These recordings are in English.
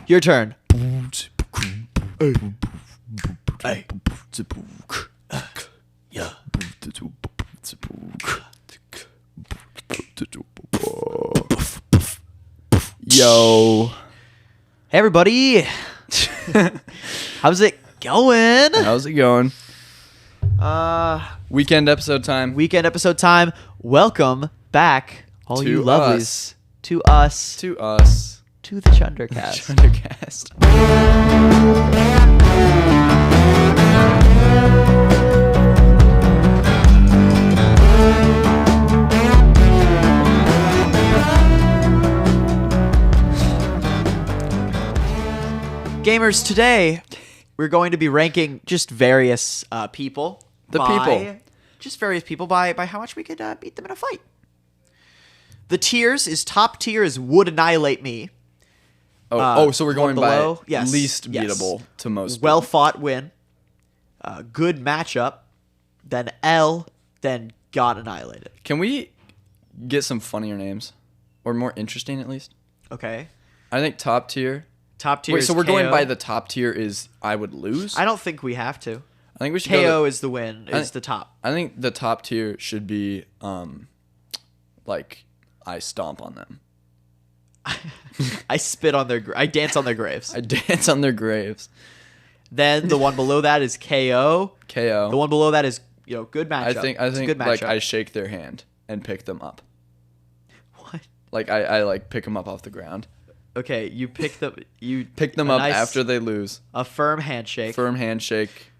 Your turn. Hey. Yeah. Yo. Hey, everybody. How's it going? How's it going? Weekend episode time. Weekend episode time. Welcome back, all To you lovelies. us. To us. To us. To the Chunder-Cast. Chunder-Cast. Gamers, today we're going to be ranking just various people. Just various people by how much we could beat them in a fight. The tiers is top tier is would annihilate me. So we're going below, by least beatable to most. Well fought win. Good matchup. Then L. Then got annihilated. Can we get some funnier names? Or more interesting, at least? Okay. I think top tier. Top tier Wait, is so we're KO. going by the top tier is I would lose? I don't think we have to. I think we should KO is the win, is the top. I think the top tier should be, like, I stomp on them. I spit on their... I dance on their graves. I dance on their graves. Then the one below that is KO. KO. The one below that is, good matchup. I think good like, matchup. I shake their hand and pick them up. What? Like, I like, pick them up off the ground. Okay, you pick them... You Pick them up after they lose. A firm handshake. Firm handshake.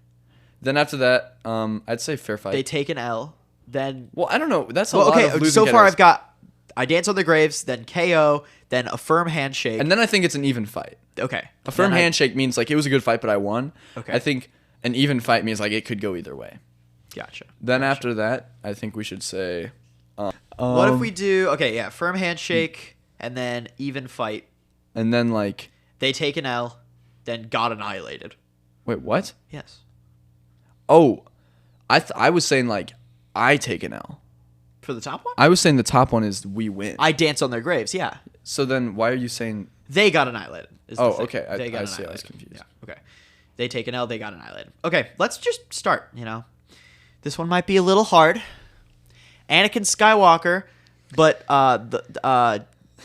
Then after that, I'd say fair fight. They take an L. Then... Well, I don't know. That's a lot of losing so far KOs. I've got... I dance on their graves, then KO, then a firm handshake. And then I think it's an even fight. Okay. A firm handshake means, like, it was a good fight, but I won. Okay. I think an even fight means, like, it could go either way. Gotcha. Then after that, I think we should say... what if we do... Okay, yeah, firm handshake, and then even fight. And then, like... They take an L, then got annihilated. Wait, what? Yes. Oh, I was saying, like, I take an L. For the top one? I was saying the top one is we win. I dance on their graves, yeah. So then why are you saying... They got annihilated. Oh, okay. I see. I was confused. Yeah, okay. They take an L, they got annihilated. Okay, let's just start, This one might be a little hard. Anakin Skywalker, but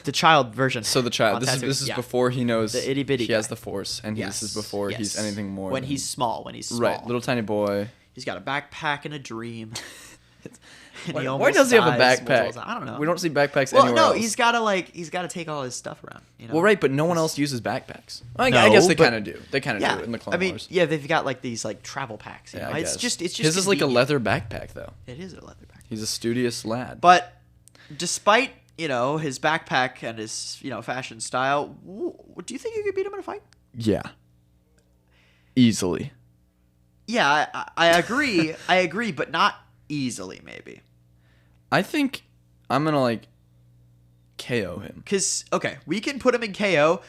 the child version. So the child. on This is Tatooine. Yeah. before he knows The itty-bitty he has guy. the Force, and Yes, this is before he's yes. anything more. When than- he's small. Right, little tiny boy. He's got a backpack and a dream. And he Why almost does he have a dies backpack? multiple times. I don't know. We don't see backpacks Well, anywhere no, else. he's gotta take all his stuff around. Well, right, but no one else uses backpacks. I No, guess they but- kind of do. They kind of Yeah, do in the Clone Wars. yeah, they've got like these like travel packs. Yeah, I It's guess. just His is like a convenient. leather backpack, though. It is a leather backpack. He's a studious lad. But despite his backpack and his fashion style, do you think you could beat him in a fight? Yeah. Easily. Yeah, I agree. I agree, but not easily, maybe. I think I'm gonna like KO him. Because we can put him in KO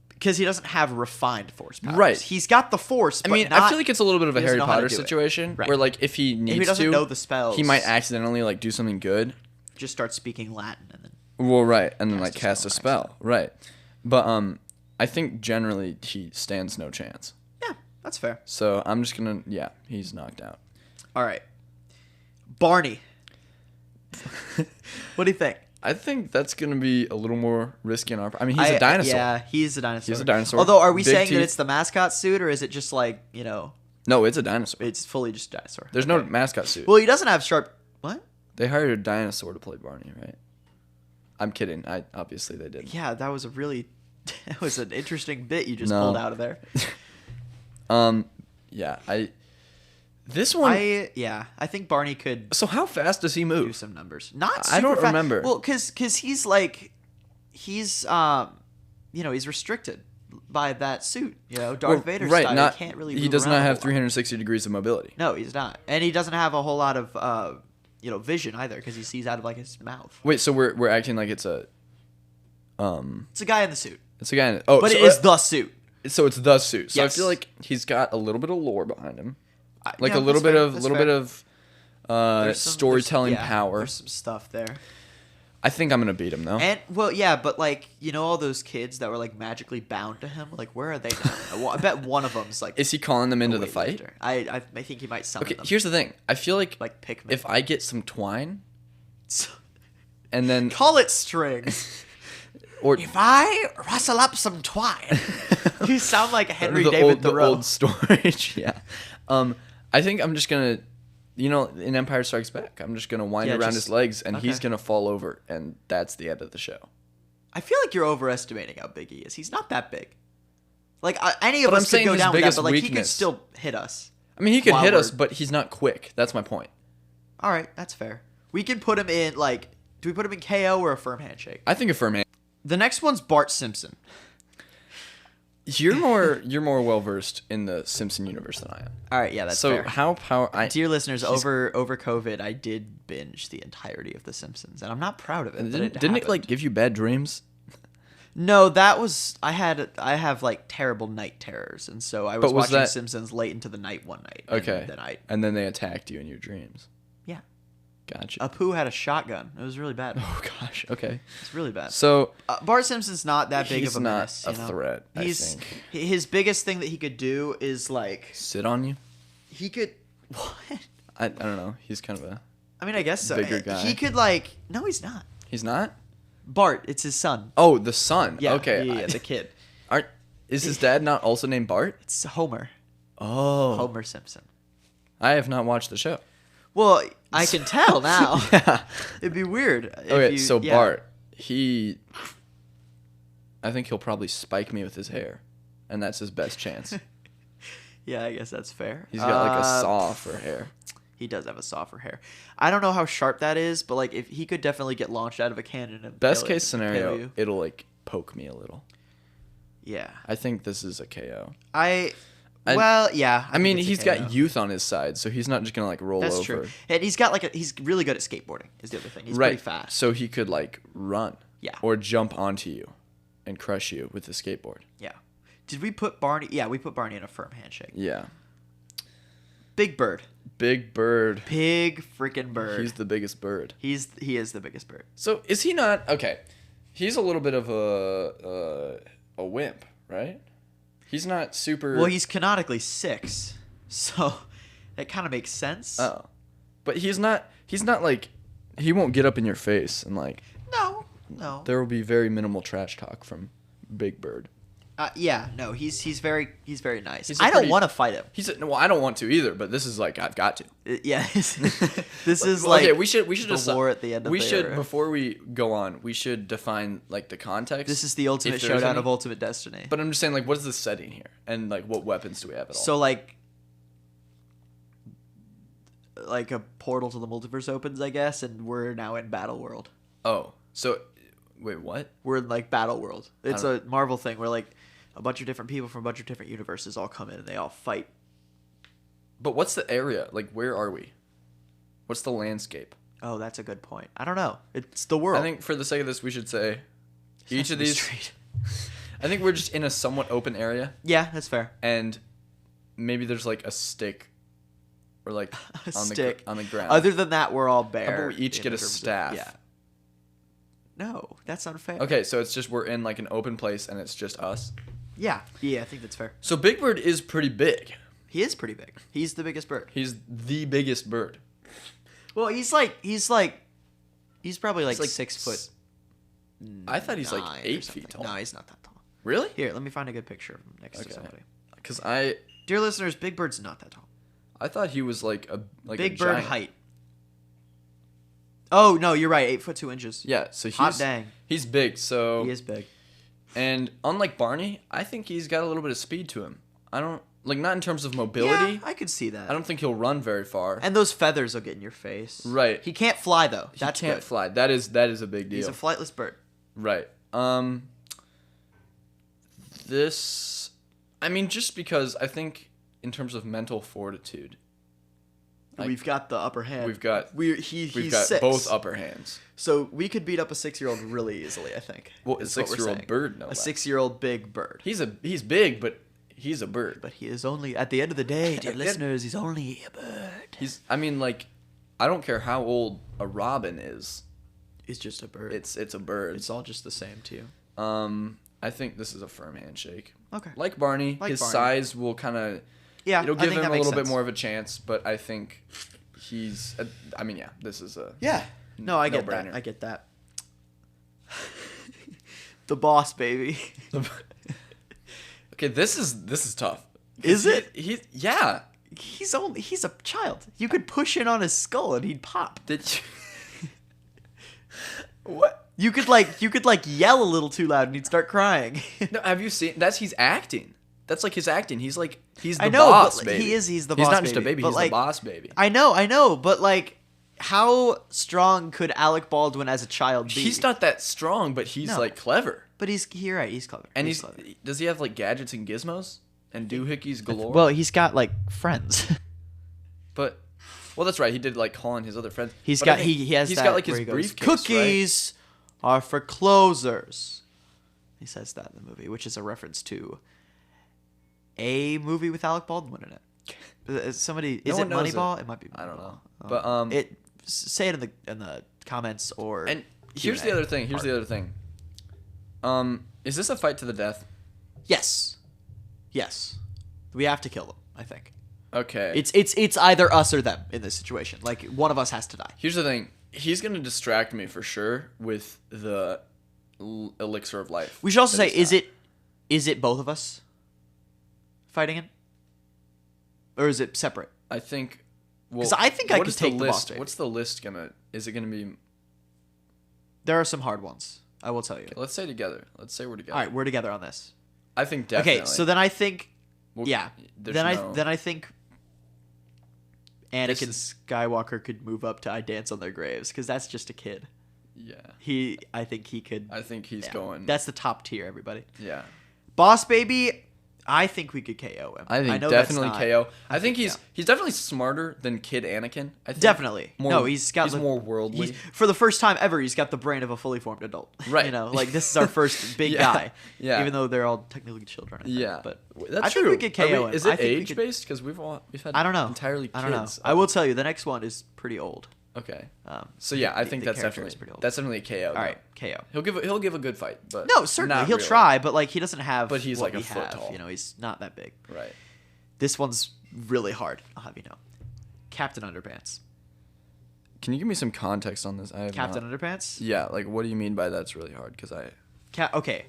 because he doesn't have refined force powers. Right. He's got the force. I But mean, not, I feel like it's a little bit of a he doesn't Harry know how to Potter do it. situation Right. where, like, if he needs if he doesn't to, know the spells, he might accidentally like do something good. just start speaking Latin and then. Well, right, and then like Cast a cast a spell spell, right? But I think generally he stands no chance. Yeah, that's fair. So I'm just gonna he's knocked out. All right, Barney. What do you think? I think that's gonna be a little more risky on our. I mean, he's a dinosaur. Yeah, he's a dinosaur. He's a dinosaur. Although, are we Big saying teeth. that it's the mascot suit, or is it just like No, it's a dinosaur. it's fully just a dinosaur? There's no mascot suit. Well, he doesn't have sharp. What? They hired a dinosaur to play Barney, right? I'm kidding. Obviously they didn't. Yeah, that was a really. That was an interesting bit you just No. pulled out of there. This one. I think Barney could So how fast does he do move? some numbers. Not I don't super fast. remember. Well, because he's like, he's he's restricted by that suit. Darth Vader right, style. Not, he can't really. He move does around not a have whole lot. 360 degrees of mobility. No, he's not, and he doesn't have a whole lot of vision either because he sees out of like his mouth. Wait, so we're acting like it's a It's a guy in the suit, it's a guy in but so, it is the suit. so it's the suit. So Yes. I feel like he's got a little bit of lore behind him. Like Yeah, a little that's bit fair, of that's fair. There's storytelling power. There's some stuff there. I think I'm gonna beat him though. And well, yeah, but like all those kids that were like magically bound to him. Like where are they now? I bet one of them's like. Is he calling them into the fight? I think he might summon Okay, them. here's the thing. I feel like Pikmin. if I get some twine, and then call it string. Or if I rustle up some twine, you sound like Henry the David old, Thoreau. The old storage, yeah. I think I'm just gonna, in Empire Strikes Back, I'm just gonna wind around his legs, and he's gonna fall over, and that's the end of the show. I feel like you're overestimating how big he is. He's not that big. Like any of us could go down with that, but like he could still hit us. I mean, he could hit us, but he's not quick. That's my point. All right, that's fair. We can put him in like. Do we put him in KO or a firm handshake? I think a firm hand. The next one's Bart Simpson. You're more well versed in the Simpson universe than I am. All right, yeah, that's fair. So dear listeners, over COVID, I did binge the entirety of The Simpsons, and I'm not proud of it. Didn't it like give you bad dreams? No, that was I have like terrible night terrors, and so I was watching Simpsons late into the night one night. Okay, and then they attacked you in your dreams. Yeah. Gotcha. Apu had a shotgun. It was really bad. Oh gosh. Okay. It's really bad. So Bart Simpson's not that big of a mess. He's not a threat. I think his biggest thing that he could do is like sit on you. He could what? I don't know. He's kind of a. I mean, I guess so. Bigger guy. He could like. No, he's not. He's not. Bart. It's his son. Oh, the son. Yeah. Okay. Yeah, the kid. Is his dad not also named Bart? It's Homer. Oh. Homer Simpson. I have not watched the show. Well, I can tell now. Yeah. It'd be weird. Okay, so Bart, I think he'll probably spike me with his hair, and that's his best chance. Yeah, I guess that's fair. He's got like a saw for hair. He does have a saw for hair. I don't know how sharp that is, but like if he could definitely get launched out of a cannon. And best case scenario, it'll like poke me a little. Yeah. I think this is a KO. Well, yeah. I mean, he's got youth on his side, so he's not just gonna like roll over. That's true. And he's got he's really good at skateboarding. Is the other thing. He's pretty fast. So he could like run. Yeah. Or jump onto you, and crush you with the skateboard. Yeah. Did we put Barney? Yeah, we put Barney in a firm handshake. Yeah. Big Bird. Big Bird. Big freaking bird. He's the biggest bird. He is the biggest bird. So is he not okay? He's a little bit of a wimp, right? He's not super. Well, he's canonically 6, so that kind of makes sense. Oh, but he's not. He's not like. He won't get up in your face and like. No. There will be very minimal trash talk from Big Bird. Yeah, no, he's very nice. I don't want to fight him. Well, I don't want to either, but this is like I've got to. Yeah, this is like okay. We should the war at the end of the era. Before we go on, we should define like the context. This is the ultimate showdown of Ultimate Destiny. But I'm just saying, like, what is the setting here, and like, what weapons do we have at all? So like a portal to the multiverse opens, I guess, and we're now in Battle World. Oh, so wait, what? We're in like Battle World. It's a Marvel thing where like a bunch of different people from a bunch of different universes all come in and they all fight. But what's the area? Like, where are we? What's the landscape? Oh, that's a good point. I don't know. It's the world. I think for the sake of this, we should say each of these. I think we're just in a somewhat open area. Yeah, that's fair. And maybe there's like a stick, or like on the ground. Other than that, we're all bare. How about we each get a staff? Yeah. No, that's unfair. Okay, so it's just we're in like an open place and it's just us. Yeah, I think that's fair. So Big Bird is pretty big. He is pretty big. He's the biggest bird. He's the biggest bird. Well, he's probably like 6 foot. I thought he's like 8 feet tall. No, he's not that tall. Really? Here, let me find a good picture of him next to somebody. Because dear listeners, Big Bird's not that tall. I thought he was like Big Bird height. Oh no, you're right. 8 foot 2 inches. Yeah, so he's big. So he is big. And unlike Barney, I think he's got a little bit of speed to him. I don't like not in terms of mobility. Yeah, I could see that. I don't think he'll run very far. And those feathers will get in your face. Right. He can't fly though. He can't fly. That is a big deal. He's a flightless bird. Right. This, I mean, just because I think in terms of mental fortitude, we've got the upper hand. We've got he's 6. Both upper hands. So we could beat up a 6-year-old really easily, I think. Well, a 6-year-old bird, no. A 6-year-old big bird. He's big, but he's a bird. But he is only at the end of the day, dear listeners, he's only a bird. I mean, like, I don't care how old a robin is. is just a bird. It's a bird. It's all just the same to you. I think this is a firm handshake. Okay. Like Barney, his size will kind of it'll give him a little bit more of a chance, but I think this is a No, I get that. I get that. The boss baby. Okay, this is tough. Is it? Yeah. He's a child. You could push in on his skull and he'd pop. Did you? What? You could yell a little too loud and he'd start crying. No, have you seen? He's acting. That's like his acting. He's the I know, boss but baby. He's the boss baby. He's not just a baby. But He's the boss baby. I know, but like, how strong could Alec Baldwin as a child be? He's not that strong, but he's like clever. But you're right. He's clever. And does he have like gadgets and gizmos and doohickeys galore? Well, he's got like friends. But, well, that's right. He did like call in his other friends. He's got like his briefcase. Cookies are for closers. He says that in the movie, which is a reference to a movie with Alec Baldwin in it. Is it Moneyball? It might be Moneyball. I don't know. But say it in the comments or. And here's the other thing. Is this a fight to the death? Yes. We have to kill them, I think. Okay. It's either us or them in this situation. Like, one of us has to die. Here's the thing. He's going to distract me for sure with the elixir of life. We should also say, is it both of us fighting it? Or is it separate? I think... Because I think I could take the boss baby. What's the list going to... Is it going to be... There are some hard ones. I will tell you. Okay, let's say together. Let's say we're together. All right, we're together on this. I think definitely. Okay, so then I think... I think Anakin Skywalker could move up to I Dance on Their Graves, because that's just a kid. Yeah. I think he could... I think he's going... That's the top tier, everybody. Yeah. Boss Baby... I think we could KO him. I think definitely KO. I think he's definitely smarter than Kid Anakin. I think definitely. He's more worldly. For the first time ever, he's got the brain of a fully formed adult. Right. Like this is our first big guy. Yeah. Even though they're all technically children. I think. But that's true. I think we could KO him. Is it age based? Because we've had I don't know. Entirely kids. I don't know. I will tell you, the next one is pretty old. Okay. So yeah, I think that's definitely a KO. All right, KO. He'll give a good fight, but no, certainly he'll try, but like he doesn't have. But he's like a foot tall. He's not that big. Right. This one's really hard. I'll have you know. Captain Underpants. Can you give me some context on this? Captain Underpants? Yeah, like what do you mean by that's really hard? Because okay,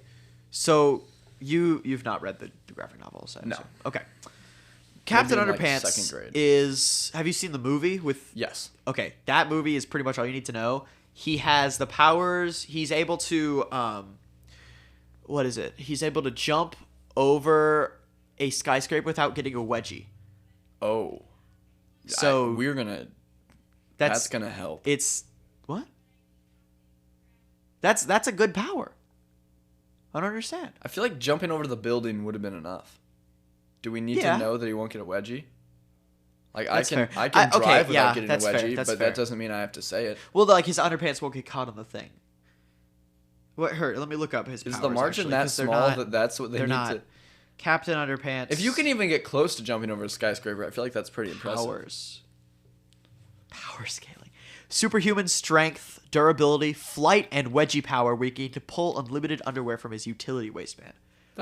so you've not read the graphic novels? No. Okay. Captain Underpants second grade. is... Have you seen the movie with... Yes. Okay, that movie is pretty much all you need to know. He has the powers. He's able to... what is it? He's able to jump over a skyscraper without getting a wedgie. Oh. So... we're going to... That's going to help. It's... What? That's a good power. I don't understand. I feel like jumping over the building would have been enough. Do we need to know that he won't get a wedgie? Like I can drive without getting a wedgie, but that doesn't mean I have to say it. Well, like his underpants won't get caught on the thing. What hurt? Let me look up his powers. Is the margin that small that's what they need to... Captain Underpants. If you can even get close to jumping over a skyscraper, I feel like that's pretty impressive. Power scaling. Superhuman strength, durability, flight, and wedgie power where he can to pull unlimited underwear from his utility waistband.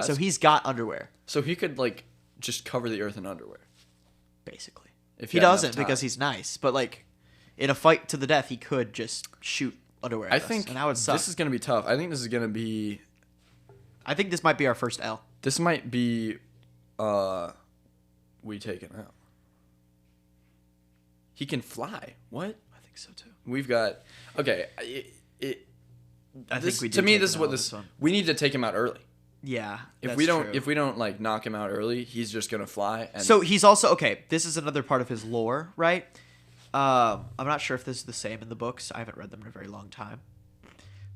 So he's got underwear. So he could like... just cover the earth in underwear, basically. If he doesn't, because he's nice, but like in a fight to the death, he could just shoot underwear. I think and that would suck. This is gonna be tough. I think this is gonna be. I think this might be our first L. This might be, we take it out. He can fly. What? I think so too. We've got okay. I think we do. To me, this is what this. We need to take him out early. Yeah. If we don't like knock him out early, he's just gonna fly. And so he's also okay. This is another part of his lore, right? I'm not sure if this is the same in the books. I haven't read them in a very long time.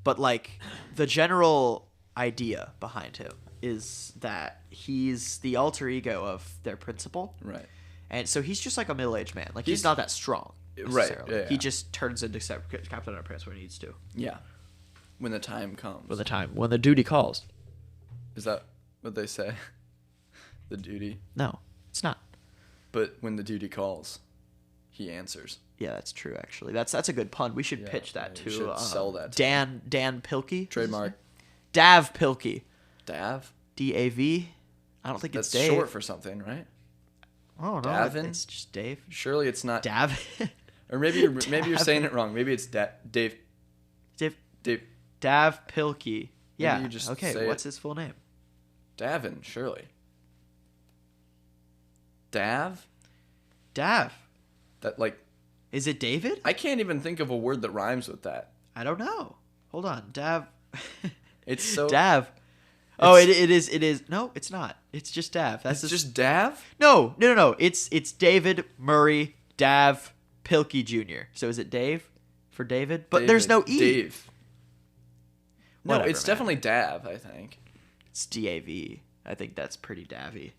But like the general idea behind him is that he's the alter ego of their principal, right? And so he's just like a middle-aged man. Like he's not that strong, right? Yeah. He just turns into Captain Underpants when he needs to. Yeah. When the time comes. When the duty calls. Is that what they say? The duty? No, it's not. But when the duty calls, he answers. Yeah, that's true. Actually, that's a good pun. We should pitch that to. We should sell that. To Dan Pilkey. Trademark. Dav Pilkey. Dav. D-A-V. I don't think that's it's Dave. short for something, right? Oh no, Davin? it's just Dave. Surely it's not Dav. Or maybe you're saying it wrong. Maybe it's Dave. Dav Pilkey. Yeah. You just okay. What's his full name? Davin, surely. Dav. That like. Is it David? I can't even think of a word that rhymes with that. I don't know. Hold on, Dav. It's so Dav. Oh, it is. No, it's not. It's just Dav. That's just Dav? No. It's David Murray Dav Pilkey Jr. So is it Dave for David? But there's no E. Dave. No, Whatever, it's definitely Dav, I think. It's D-A-V. I think that's pretty davy.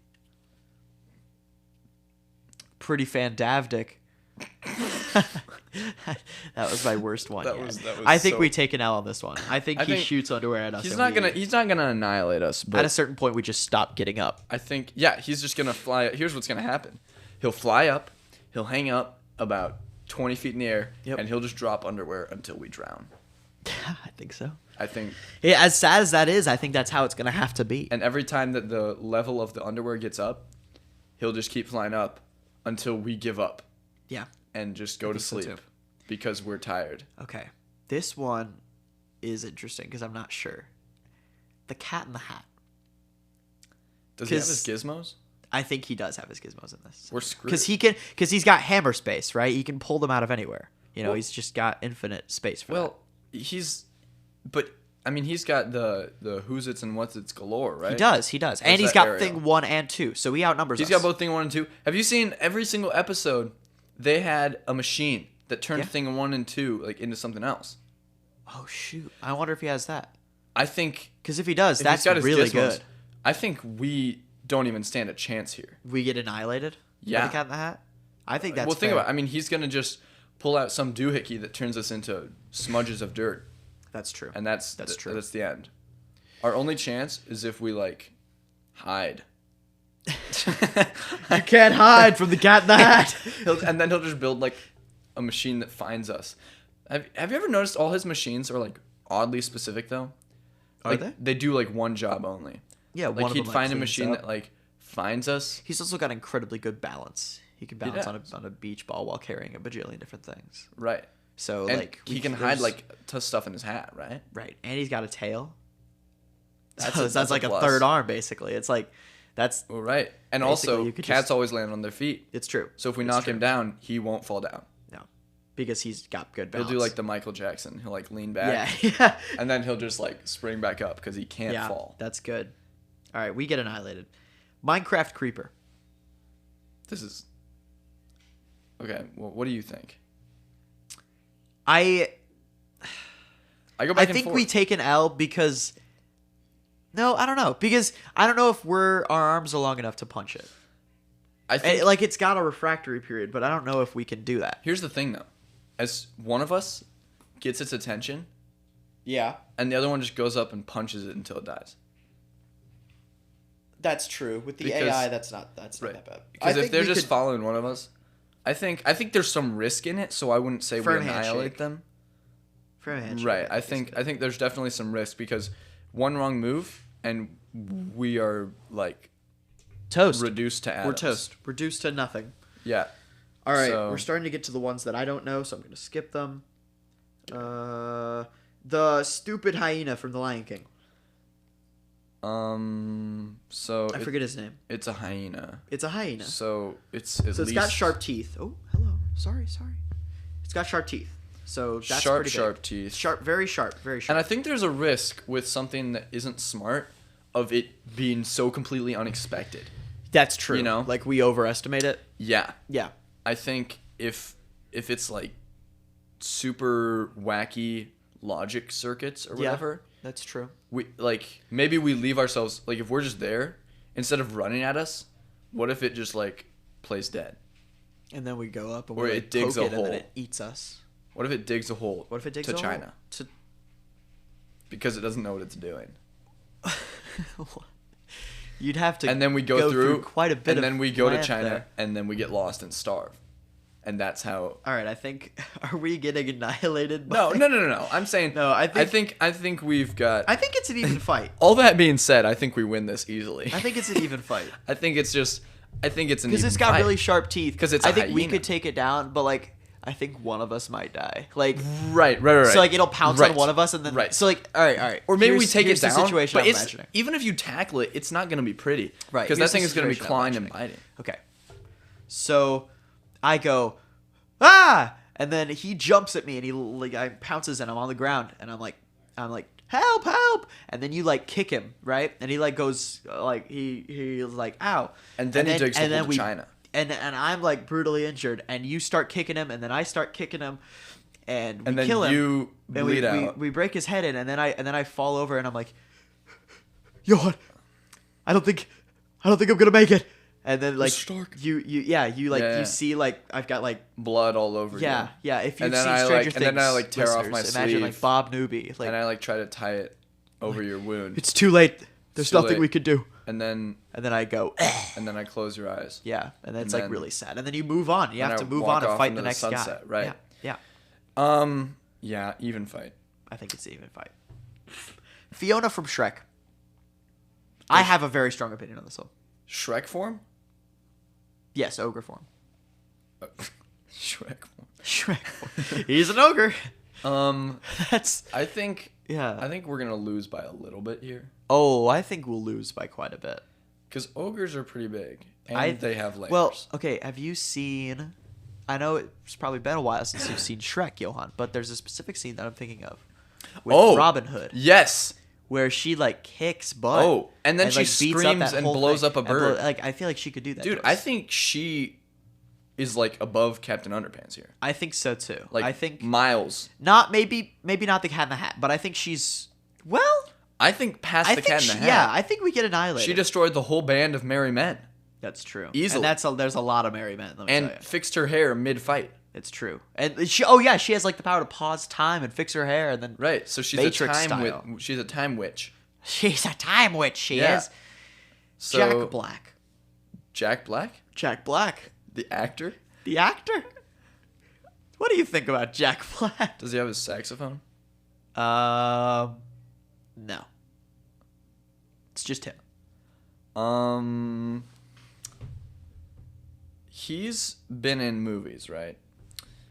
Pretty fandavdic. That was my worst one. That was I think we take an L on this one. I think he shoots underwear at us. He's not gonna annihilate us. But at a certain point, we just stop getting up. I think he's just gonna fly. Here's what's gonna happen. He'll fly up. He'll hang up about 20 feet in the air, and he'll just drop underwear until we drown. I think so. I think. Yeah, as sad as that is, I think that's how it's gonna have to be. And every time that the level of the underwear gets up, he'll just keep flying up until we give up. Yeah. And just go to sleep because we're tired. Okay. This one is interesting because I'm not sure. The Cat in the Hat. Does he have his gizmos? I think he does have his gizmos in this. We're screwed. Because he's got hammer space, right? He can pull them out of anywhere. He's just got infinite space for that. He's got the who's its and what's its galore, right? He does. And he's got thing 1 and 2, so he outnumbers us. He's got both thing 1 and 2. Have you seen every single episode? They had a machine that turned thing 1 and 2 like into something else. Oh shoot! I wonder if he has that. I think because if he does, that's really good. I think we don't even stand a chance here. We get annihilated. Yeah, by the Cat in the Hat. I think that's think about it. I mean, he's gonna just pull out some doohickey that turns us into smudges of dirt. That's true. And that's true. That's the end. Our only chance is if we like hide. You can't hide from the Cat in the Hat. And then he'll just build like a machine that finds us. Have you ever noticed all his machines are like oddly specific though? Are they? They do like one job only. Yeah, like he'd find a machine that like finds us. He's also got incredibly good balance. He can balance on a beach ball while carrying a bajillion different things. Right. So and like he can hide like stuff in his hat, right? Right. And he's got a tail. That's like a third arm basically. It's like that's right. And also cats always land on their feet. It's true. So if we knock him down, he won't fall down. No. Because he's got good balance. He'll do like the Michael Jackson. He'll like lean back. Yeah. And then he'll just like spring back up because he can't fall. That's good. All right, we get annihilated. Minecraft Creeper. This is okay. Well, what do you think? I go back and think forth. we take an L because no, I don't know. Because I don't know if our arms are long enough to punch it. I think like it's got a refractory period, but I don't know if we can do that. Here's the thing though. As one of us gets its attention, yeah, and the other one just goes up and punches it until it dies. That's true. With the AI, that's not that bad. Because if they're just following one of us, I think there's some risk in it, so I wouldn't say we annihilate them. Firm handshake. Right. I think there's definitely some risk because one wrong move and we are like toast. Reduced to atoms. We're toast. Reduced to nothing. Yeah. All right, we're starting to get to the ones that I don't know, so I'm going to skip them. The stupid hyena from The Lion King. So I forget his name. It's a hyena. It's a hyena. So it's got sharp teeth. Oh, hello. Sorry. It's got sharp teeth. So that's sharp teeth. Sharp, very sharp. And I think there's a risk with something that isn't smart of it being so completely unexpected. That's true. You know, like we overestimate it. Yeah. Yeah. I think if it's like super wacky logic circuits or whatever. That's true. Maybe we leave ourselves like if we're just there instead of running at us, what if it just like plays dead? And then we go up and it digs a hole and then it eats us. What if it digs a hole? What if it digs to a China? Hole? Because it doesn't know what it's doing. You'd have to and then we go through quite a bit and then we go to China and then we get lost and starve. And that's how. All right, I think. Are we getting annihilated? No. I'm saying. No, I think we've got. I think it's an even fight. All that being said, I think we win this easily. I think it's an even fight. I think it's an even fight. Because it's got really sharp teeth. Because it's. I think we could take it down, but like. I think one of us might die. Like right. So like it'll pounce on one of us and then so like all right. Or maybe we take it down. The situation but I'm imagining. Even if you tackle it, it's not going to be pretty. Right. Because that thing is going to be clawing and biting. Okay. So I go and then he jumps at me and he like I pounces and I'm on the ground and I'm like help, and then you like kick him, right? And he like goes like he's like ow. And then he digs a hole to China. And I'm like brutally injured, and you start kicking him, and then I start kicking him, and we kill him. You bleed out. We break his head in, and then I fall over, and I'm like, Johan, I don't think I'm gonna make it. And then like you see like I've got like blood all over you. Yeah. If you've seen Stranger Things, and then I like tear off my sleeve. Imagine like Bob Newby, like, and I like try to tie it over your wound. It's too late. There's nothing we could do. And then I go, and then I close your eyes. Yeah, and then it's like really sad. And then you move on. You have to move on and fight the next guy. Right. Yeah. Yeah, even fight. I think it's an even fight. Fiona from Shrek. I have a very strong opinion on this one. Shrek form? Yes, ogre form. Shrek form. Shrek form. He's an ogre. I think we're gonna lose by a little bit here. Oh, I think we'll lose by quite a bit. Because ogres are pretty big, and they have layers. Well, okay, have you seen... I know it's probably been a while since you've seen Shrek, Johan, but there's a specific scene that I'm thinking of. With Robin Hood. Yes! Where she, like, kicks butt. Oh, and then she screams and blows up a bird. I feel like she could do that. Dude, I think she is, like, above Captain Underpants here. I think so, too. Like, I think miles. Maybe not the Cat in the Hat, but I think she's... Well... I think past the Cat in the Hat. Yeah, I think we get annihilated. She destroyed the whole band of merry men. That's true. Easily. And there's a lot of merry men. Let me tell you. Fixed her hair mid-fight. It's true. And she has like the power to pause time and fix her hair and then right. So she's Matrix a time style. She's a time witch. She's a time witch. She is. So, Jack Black. Jack Black? Jack Black. The actor? The actor? What do you think about Jack Black? Does he have his saxophone? No. It's just him. He's been in movies, right?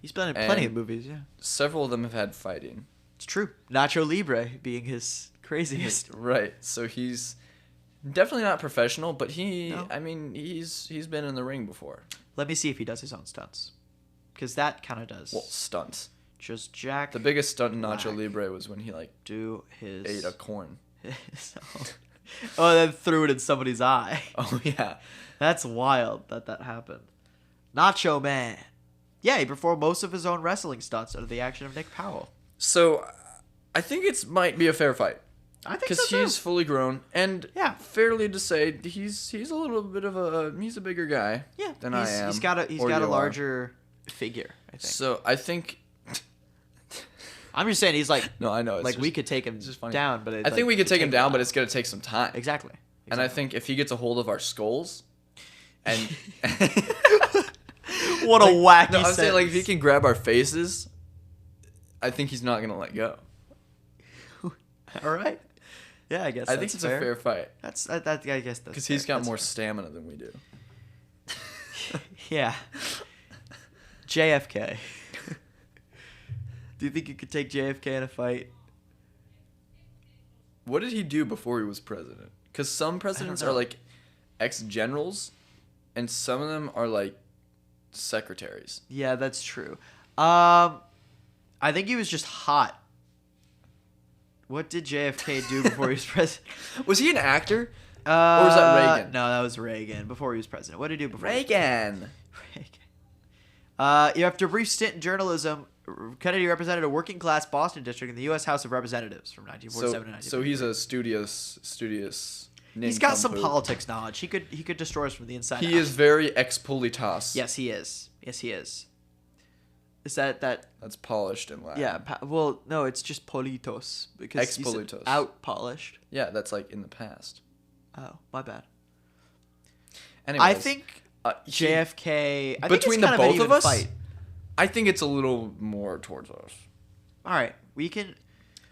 He's been in plenty of movies, yeah. Several of them have had fighting. It's true. Nacho Libre being his craziest. Right. So he's definitely not professional, but he's been in the ring before. Let me see if he does his own stunts. Because that kind of does. Well, stunts. Just Jack. The biggest stunt in Nacho Libre was when he ate a corn. Then threw it in somebody's eye. Oh yeah. That's wild that happened. Nacho Man. Yeah, he performed most of his own wrestling stunts under the action of Nick Powell. So, I think it might be a fair fight. I think so too. Because he's fully grown, and fairly to say, he's a little bit of he's a bigger guy than I am. He's got a larger figure, I think. So, I think... I'm just saying he's like... No, I know. We could take him down, but... I think we could take him down, but it's going to take some time. Exactly. And I think if he gets a hold of our skulls... And... What a wacky I'm saying, like, if he can grab our faces, I think he's not going to let go. All right. Yeah, I guess I think it's a fair fight. I guess that's because he's got more stamina than we do. Yeah. JFK. Do you think you could take JFK in a fight? What did he do before he was president? Because some presidents are like ex-generals, and some of them are like secretaries. Yeah, that's true. I think he was just hot. What did JFK do before he was president? Was he an actor? Or was that Reagan? No, that was Reagan before he was president. What did he do before? Reagan. After a brief stint in journalism, Kennedy represented a working-class Boston district in the U.S. House of Representatives from 1947 to 1953. So he's a studious. He's got some politics knowledge. He could destroy us from the inside. He is very ex-politas. Yes, he is. Is that? That's polished in Latin. Yeah. Well, no, it's just politos because ex-politos. Out polished. Yeah, that's like in the past. Oh, my bad. Anyways, I think JFK. Between the both of us, I think it's a little more towards us. All right, we can,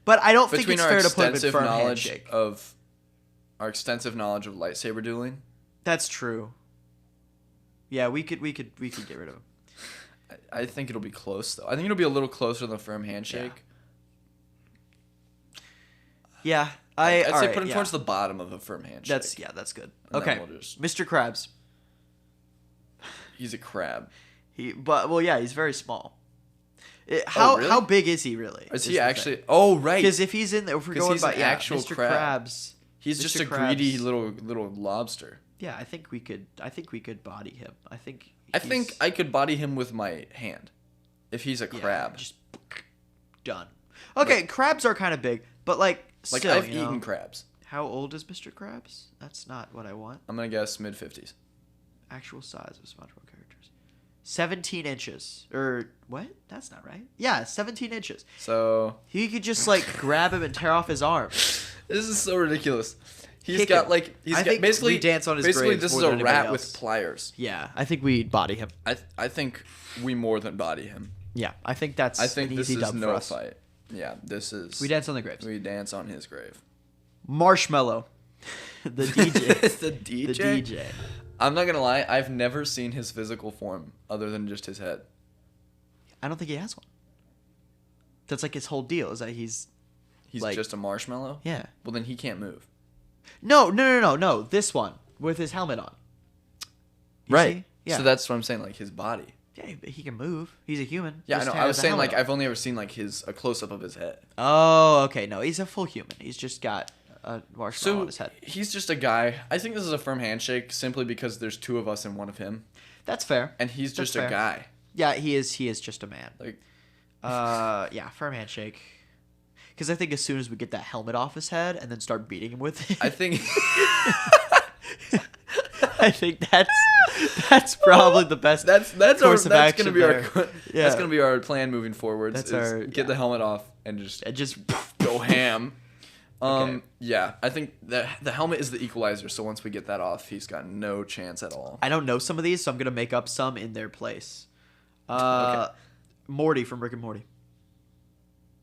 but I don't think it's fair to put him in Between firm our handshake. extensive knowledge of lightsaber dueling. That's true. Yeah, we could get rid of him. I think it'll be close though. I think it'll be a little closer than the firm handshake. Yeah, I'd say put him towards the bottom of a firm handshake. That's good. And okay, Mr. Krabs. He's a crab. He's very small. How big is he really? Is he actually? Oh, right. Because if he's in there, if we're going by actual Mr. crab. Krabs, he's just a greedy little lobster. Yeah, I think we could body him. I think I could body him with my hand, if he's a crab. Just done. Okay, crabs are kind of big, but still, I've eaten crabs. How old is Mr. Krabs? That's not what I want. I'm gonna guess mid-50s. Actual size of SpongeBob characters. 17 inches. Or what? That's not right. Yeah, 17 inches. So he could just grab him and tear off his arm. This is so ridiculous. He's Kick got him. He's got basically we dance on his basically grave this is more a than rat anybody with else. pliers. Yeah, I think we body him. I think we more than body him. Yeah, I think that's an this easy is dub no for us. fight. Yeah, this is. We dance on the graves. We dance on his grave. Marshmallow. The DJ. The DJ? The DJ. I'm not gonna lie, I've never seen his physical form other than just his head. I don't think he has one. That's his whole deal, is that he's just a marshmallow? Yeah. Well, then he can't move. No. This one with his helmet on. You see? Yeah. So that's what I'm saying, his body. Yeah, but he can move. He's a human. Yeah, I Just know. has I was a saying helmet on. I've only ever seen a close up of his head. Oh, okay. No, he's a full human. He's just got a marshmallow on his head. He's just a guy. I think this is a firm handshake simply because there's two of us and one of him. That's fair. And he's just a guy. Yeah, he is just a man. Yeah, firm handshake. Because I think as soon as we get that helmet off his head and then start beating him with it, I think I think that's probably the best. That's course of action gonna be there. That's gonna be our plan moving forward. Get the helmet off and just go ham. Okay. Yeah, I think the helmet is the equalizer. So once we get that off, he's got no chance at all. I don't know some of these, so I'm gonna make up some in their place. Okay. Morty from Rick and Morty.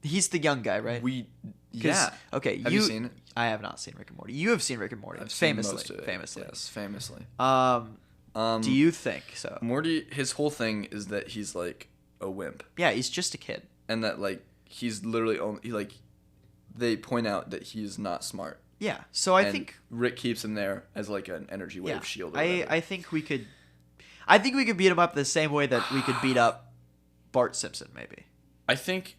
He's the young guy, right? Yeah. Okay. Have you seen it? I have not seen Rick and Morty. You have seen Rick and Morty. I've seen famously. most of it. Famously. Yes, famously. Do you think so? Morty, his whole thing is that he's a wimp. Yeah, he's just a kid. And that he's literally only they point out that he's not smart. Yeah. So I think Rick keeps him there as an energy wave shield. Or I think we could beat him up the same way that we could beat up Bart Simpson, maybe. I think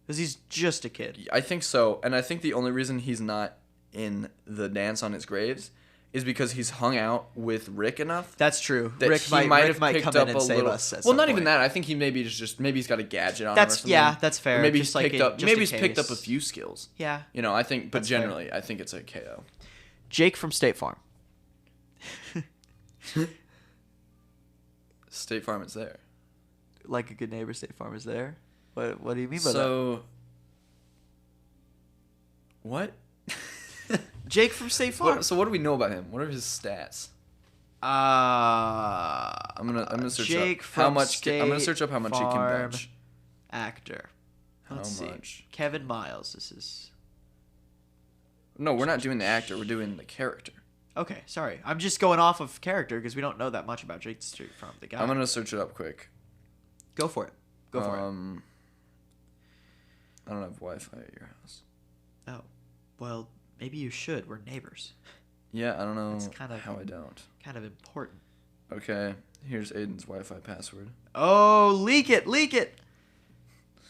because he's just a kid. I think so, and I think the only reason he's not in the dance on his graves is because he's hung out with Rick enough. That's true. That Rick might come in and save us. Not even that. I think he maybe maybe he's got a gadget on him or something. Yeah, that's fair. Or maybe just he's picked up a few skills. Yeah. I think, but That's generally, fair. I think it's a KO. Jake from State Farm. State Farm is there. Like a good neighbor, State Farm is there. What do you mean by that? So, what? Jake from State Farm. So what do we know about him? What are his stats? I'm gonna search Jake up how much. State I'm gonna search up how much he can Farm bench. Actor. Let's How see. much? Kevin Miles. This is. No, we're not doing the actor. We're doing the character. Okay, sorry. I'm just going off of character because we don't know that much about Jake Street from the guy. I'm gonna search it up quick. Go for it. Go for it. I don't have Wi-Fi at your house. Oh, well, maybe you should. We're neighbors. Yeah, I don't know That's kind of how I don't. Kind of important. Okay, here's Aidan's Wi-Fi password. Oh, leak it! Leak it!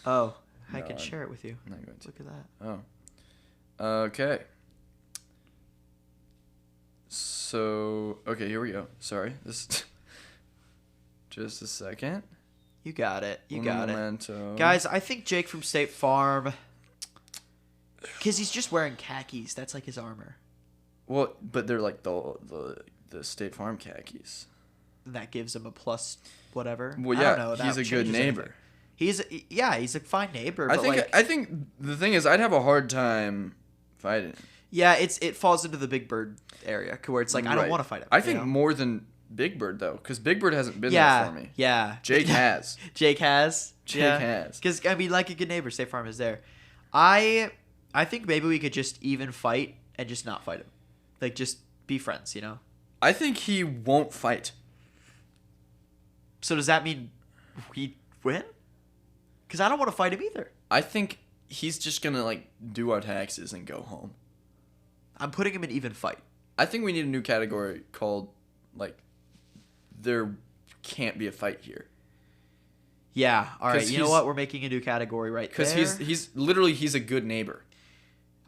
Oh, I No, can share it with you. I'm not going to. Look at that. Oh. Okay. So, okay, here we go. Sorry. This just a second. You got it. You Un got momento. it. Guys, I think Jake from State Farm, because he's just wearing khakis. That's like his armor. Well, but they're like the State Farm khakis. And that gives him a plus whatever. Well, I yeah, don't know, he's that a good changes neighbor. anything. He's a fine neighbor. I But think the thing is I'd have a hard time fighting him. yeah, it falls into the Big Bird area where it's like I don't Right. want to fight him. I think more than Big Bird though, because Big Bird hasn't been Yeah, there for me. yeah. Jake has. Jake has. Jake has. Because I mean, like a good neighbor, State Farm is there. I think maybe we could just even fight and just not fight him, like just be friends, you know. I think he won't fight. So does that mean we win? Because I don't want to fight him either. I think he's just gonna like do our taxes and go home. I'm putting him in even fight. I think we need a new category called like there can't be a fight here. Yeah. All right. You know what? We're making a new category right there. Because he's literally a good neighbor.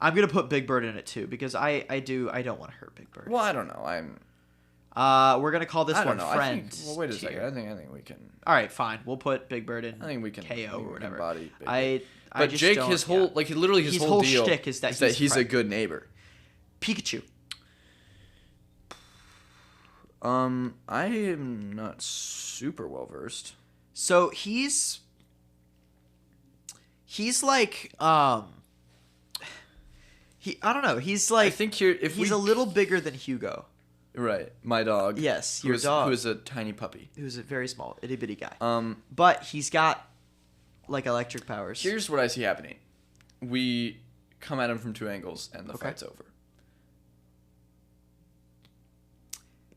I'm gonna put Big Bird in it too because I don't want to hurt Big Bird. Well, I don't know. We're gonna call this one friend. Wait a second. I think we can. All right, fine. We'll put Big Bird in. I think we can KO or whatever. But Jake, his whole like literally his whole deal shtick is that he's a good neighbor. Pikachu. I am not super well versed. So he's like I don't know. He's like I think he's a little bigger than Hugo. Right, my dog. Yes, your dog. Who is a tiny puppy. Who's a very small, itty bitty guy. But he's got like electric powers. Here's what I see happening: we come at him from two angles, and the fight's over.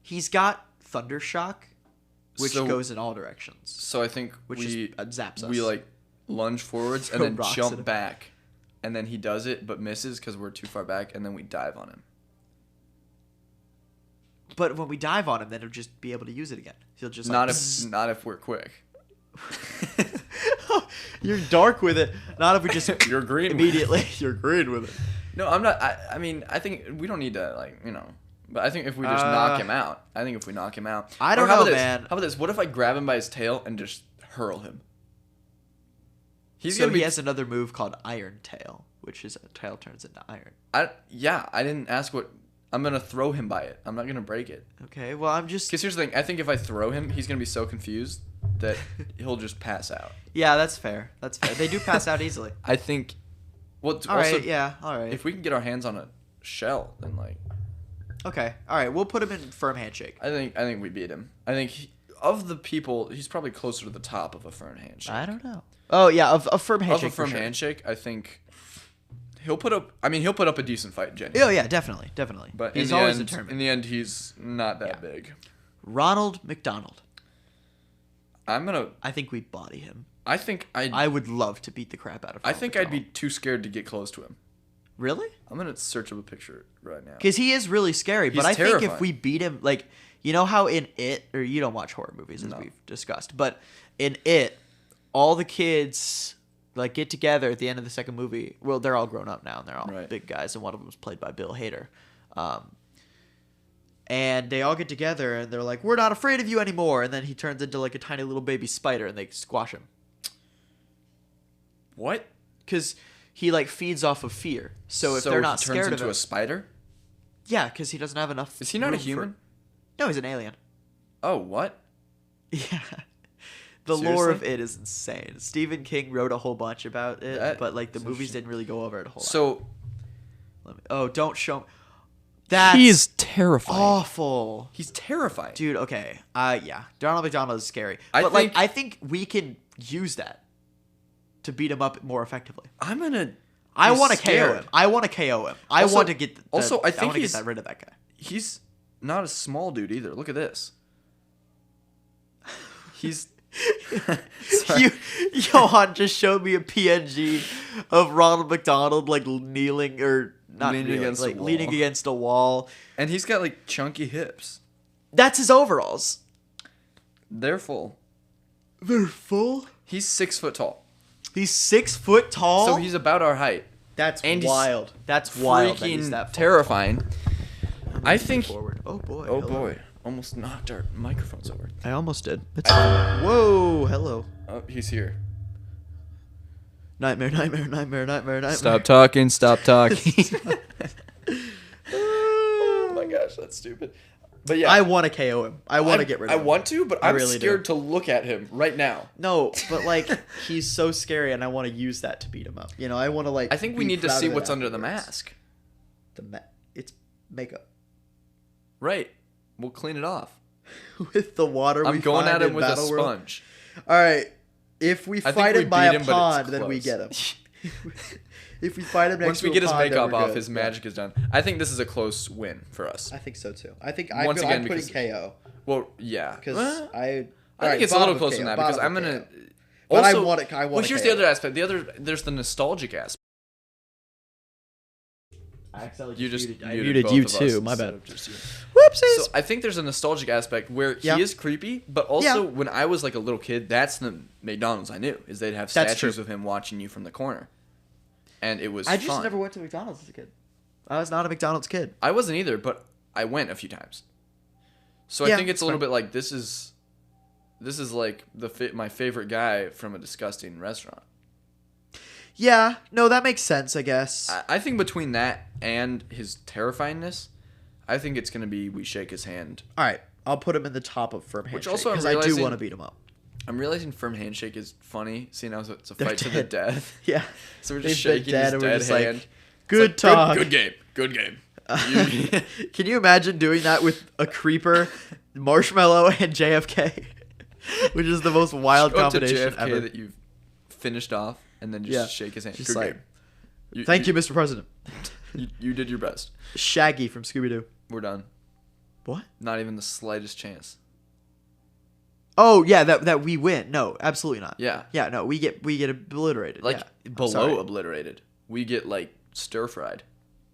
He's got Thunder Shock, which goes in all directions. So I think zaps us. We like lunge forwards and then jump back, and then he does it but misses because we're too far back, and then we dive on him. But when we dive on him, then he'll just be able to use it again. He'll just not if we're quick. You're dark with it. Not if we just you're green immediately. You're green with it. No, I'm not. I mean, I think we don't need to But I think if we just knock him out, I don't know, man. How about this? What if I grab him by his tail and just hurl him? He has another move called Iron Tail, which is a tail turns into iron. I didn't ask what. I'm going to throw him by it. I'm not going to break it. Okay, well, I'm just... Because here's the thing. I think if I throw him, he's going to be so confused that he'll just pass out. Yeah, that's fair. They do pass out easily. I think... Well, all right. If we can get our hands on a shell, then Okay, all right. We'll put him in firm handshake. I think we beat him. I think of the people, he's probably closer to the top of a firm handshake. I don't know. Oh, yeah, of a firm handshake. Of a firm handshake, I think... He'll put up a decent fight, genuinely. Oh yeah, definitely. But he's always determined. In the end, he's not that big. Ronald McDonald. I think we'd body him. I would love to beat the crap out of him. I think I'd be too scared to get close to him. Really? I'm gonna search up a picture right now. Because he is really scary. But I terrifying. think if we beat him, like, you know how in It, or you don't watch horror movies as we've discussed, but in It, all the kids like get together at the end of the second movie. Well, they're all grown up now and they're all big guys, and one of them was played by Bill Hader. And they all get together and they're like, "We're not afraid of you anymore." And then he turns into like a tiny little baby spider and they squash him. What? Because he like feeds off of fear. So if they're not scared of him, turns into a spider? Yeah, because he doesn't have enough. Is he not a human? No, he's an alien. Oh, what? Yeah. The lore of It is insane. Stephen King wrote a whole bunch about it, but like the movies didn't really go over it a whole lot. Don't show me. He is terrifying. Awful. He's terrifying. Dude, okay. Yeah. Donald McDonald is scary. I think we can use that to beat him up more effectively. I want to KO him. I want to KO him. I want to get get rid of that guy. He's not a small dude either. Look at this. He's Johan just showed me a PNG of Ronald McDonald like leaning against a wall, and he's got like chunky hips. That's his overalls. They're full. He's 6 foot tall. He's 6 foot tall. So he's about our height. That's wild. That's wild. Freaking terrifying. I think. Forward. Oh boy. Oh boy. Almost knocked our microphones over. I almost did. It's fine. Whoa, hello. Oh, he's here. Nightmare. Stop talking. Oh my gosh, that's stupid. But yeah. I want to KO him. I want to get rid of him. I want to, but I'm really scared to look at him right now. No, but like, he's so scary and I want to use that to beat him up. You know, I want to like... I think we need to see what's under the mask. It's makeup. Right. We'll clean it off. With the water I'm going at him with a sponge. All right. If we fight him by a pond, then we get him. If we fight him next Once we get his makeup off, his magic is done. I think this is a close win for us. I think so too. I think I'm putting KO. Well, yeah. Because I think it's a little closer than that because I'm gonna. But I want it. Well, here's the other aspect. There's the nostalgic aspect. I accidentally muted you too. My bad. Whoopsies. So I think there's a nostalgic aspect where he is creepy, but also when I was like a little kid, that's the McDonald's I knew is they'd have statues of him watching you from the corner, and it was. I just never went to McDonald's as a kid. I was not a McDonald's kid. I wasn't either, but I went a few times. So I think it's a little bit like this is like my favorite guy from a disgusting restaurant. Yeah, no, that makes sense, I guess. I think between that and his terrifyingness, I think it's going to be we shake his hand. All right, I'll put him in the top of firm handshake. Which also because I do want to beat him up. I'm realizing firm handshake is funny, seeing how it's a fight to the death. Yeah. So we're just shaking his dead hand. Like, good talk. Good game. Good game. Can you imagine doing that with a creeper, Marshmallow, and JFK? Which is the most wild combination JFK ever. That you've finished off. And then just shake his hand. Just good game. Thank you, Mr. President. You did your best. Shaggy from Scooby-Doo. We're done. What? Not even the slightest chance. Oh yeah, that we win. No, absolutely not. Yeah. Yeah, no, we get obliterated. Like below obliterated. We get like stir fried.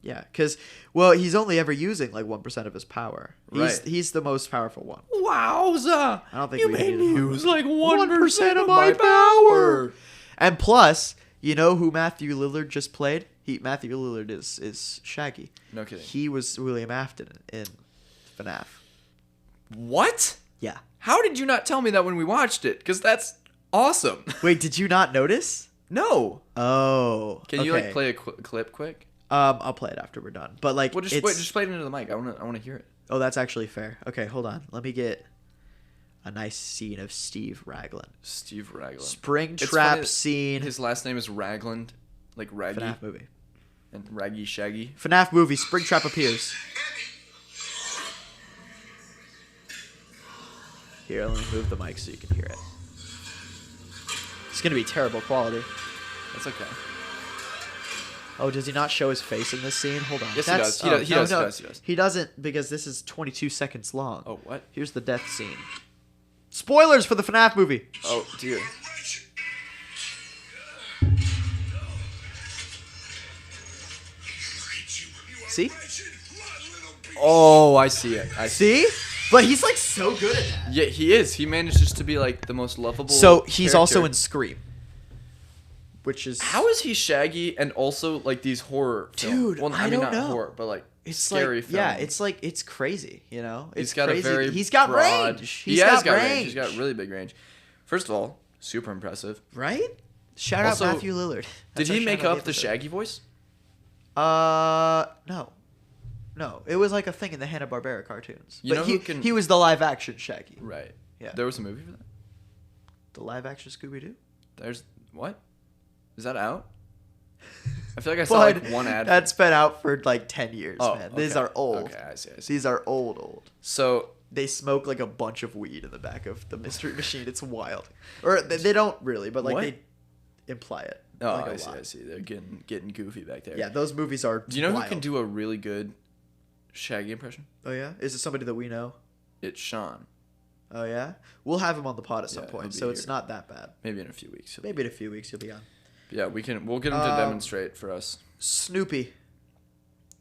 Yeah, because he's only ever using like 1% of his power. He's the most powerful one. Wowza! I don't think you we made me use like 1% of my power. And plus, you know who Matthew Lillard just played? Matthew Lillard is Shaggy. No kidding. He was William Afton in FNAF. What? Yeah. How did you not tell me that when we watched it? Because that's awesome. Wait, did you not notice? No. Oh. Can you like play a clip quick? I'll play it after we're done. But like, just play it into the mic. I want to hear it. Oh, that's actually fair. Okay, hold on. Let me get a nice scene of Steve Raglan. Springtrap scene. His last name is Ragland, like Raggy. FNAF movie. And Raggy Shaggy. FNAF movie. Springtrap appears. Here, let me move the mic so you can hear it. It's gonna be terrible quality. That's okay. Oh, does he not show his face in this scene? Hold on. Yes, he does. He does. He doesn't because this is 22 seconds long. Oh, what? Here's the death scene. Spoilers for the FNAF movie. Oh, dear. See? Oh, I see it. See? But he's like so good at that. Yeah, he is. He manages to be like the most lovable. So he's also in Scream. Which is... How is he Shaggy and also like these horror films? Dude, I don't know. Horror, but like it's scary like, films. Yeah, it's like, it's crazy, you know? It's he's got crazy. a very He's got broad, range. He has got range. He's got really big range. First of all, super impressive. Right? Shout out Matthew Lillard. Did he make up the Shaggy voice? No. No, it was like a thing in the Hanna-Barbera cartoons. You but know he was the live-action Shaggy. Right. Yeah. There was a movie for that? The live-action Scooby-Doo? There's... What? Is that out? I feel like I saw like one ad. That's been out for like 10 years, man. Okay. These are old. Okay, I see. These are old. So... They smoke like a bunch of weed in the back of the Mystery Machine. It's wild. Or they don't really, but like they imply it. Oh, like I see. They're getting goofy back there. Yeah, those movies are Do you know wild. who can do a really good Shaggy impression? Oh, yeah? Is it somebody that we know? It's Sean. Oh, yeah? We'll have him on the pod at some Yeah, point, he'll so be it's here. not that bad. Maybe in a few weeks. Maybe in a few weeks he'll be on. Yeah, we'll get him to demonstrate for us. Snoopy.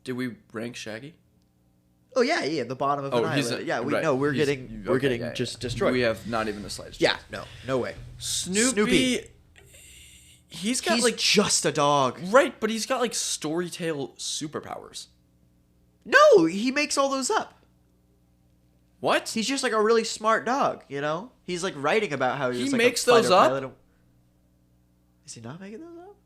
Did we rank Shaggy? Oh yeah, the bottom of an island. Yeah, we know we're getting just destroyed. We have not even the slightest. Yeah, no way. Snoopy. He's like just a dog. Right, but he's got like storytale superpowers. No, he makes all those up. What? He's just like a really smart dog, you know? He's like writing about how he makes those up. Is he not making those up?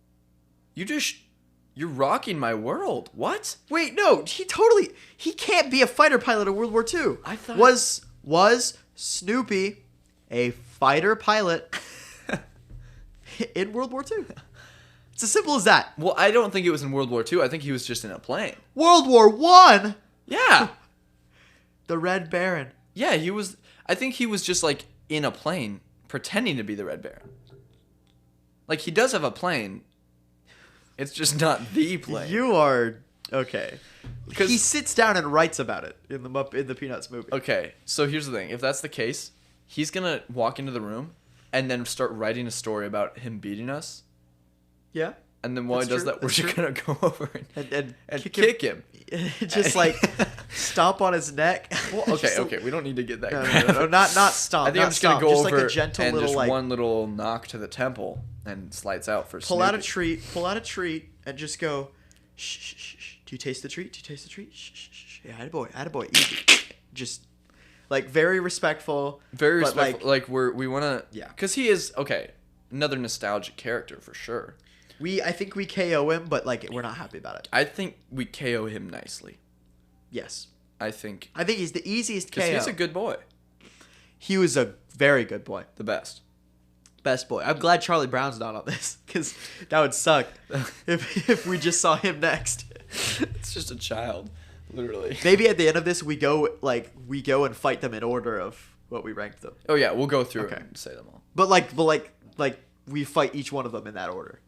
You're rocking my world. What? Wait, no, he can't be a fighter pilot in World War II. I thought was Snoopy a fighter pilot in World War II? It's as simple as that. Well, I don't think it was in World War II. I think he was just in a plane. World War I? Yeah. The Red Baron. Yeah, he was. I think he was just like in a plane pretending to be the Red Baron. Like he does have a plane. It's just not the plane. You are okay. Because he sits down and writes about it in the Peanuts movie. Okay, so here's the thing. If that's the case, he's gonna walk into the room and then start writing a story about him beating us. Yeah. And then while he does that, we're just gonna go over and kick him. Just like stomp on his neck. Well, okay. We don't need to get that. No, not stomp. I think I'm just gonna go just over like a gentle and little just like one little knock to the temple and slides out for pull Snoopy. Pull out a treat, and just go. Shh, shh, shh, shh. Do you taste the treat? Shh, shh, shh. Yeah, attaboy, easy. Just like very respectful. Very respectful. Like we wanna. Yeah. Because he is another nostalgic character for sure. I think we KO him, but like we're not happy about it. I think we KO him nicely. Yes. I think he's the easiest KO. Because he's a good boy. He was a very good boy. The best. Best boy. I'm glad Charlie Brown's not on this, because that would suck if we just saw him next. It's just a child, literally. Maybe at the end of this we go and fight them in order of what we ranked them. Oh yeah, we'll go through and say them all. But we fight each one of them in that order.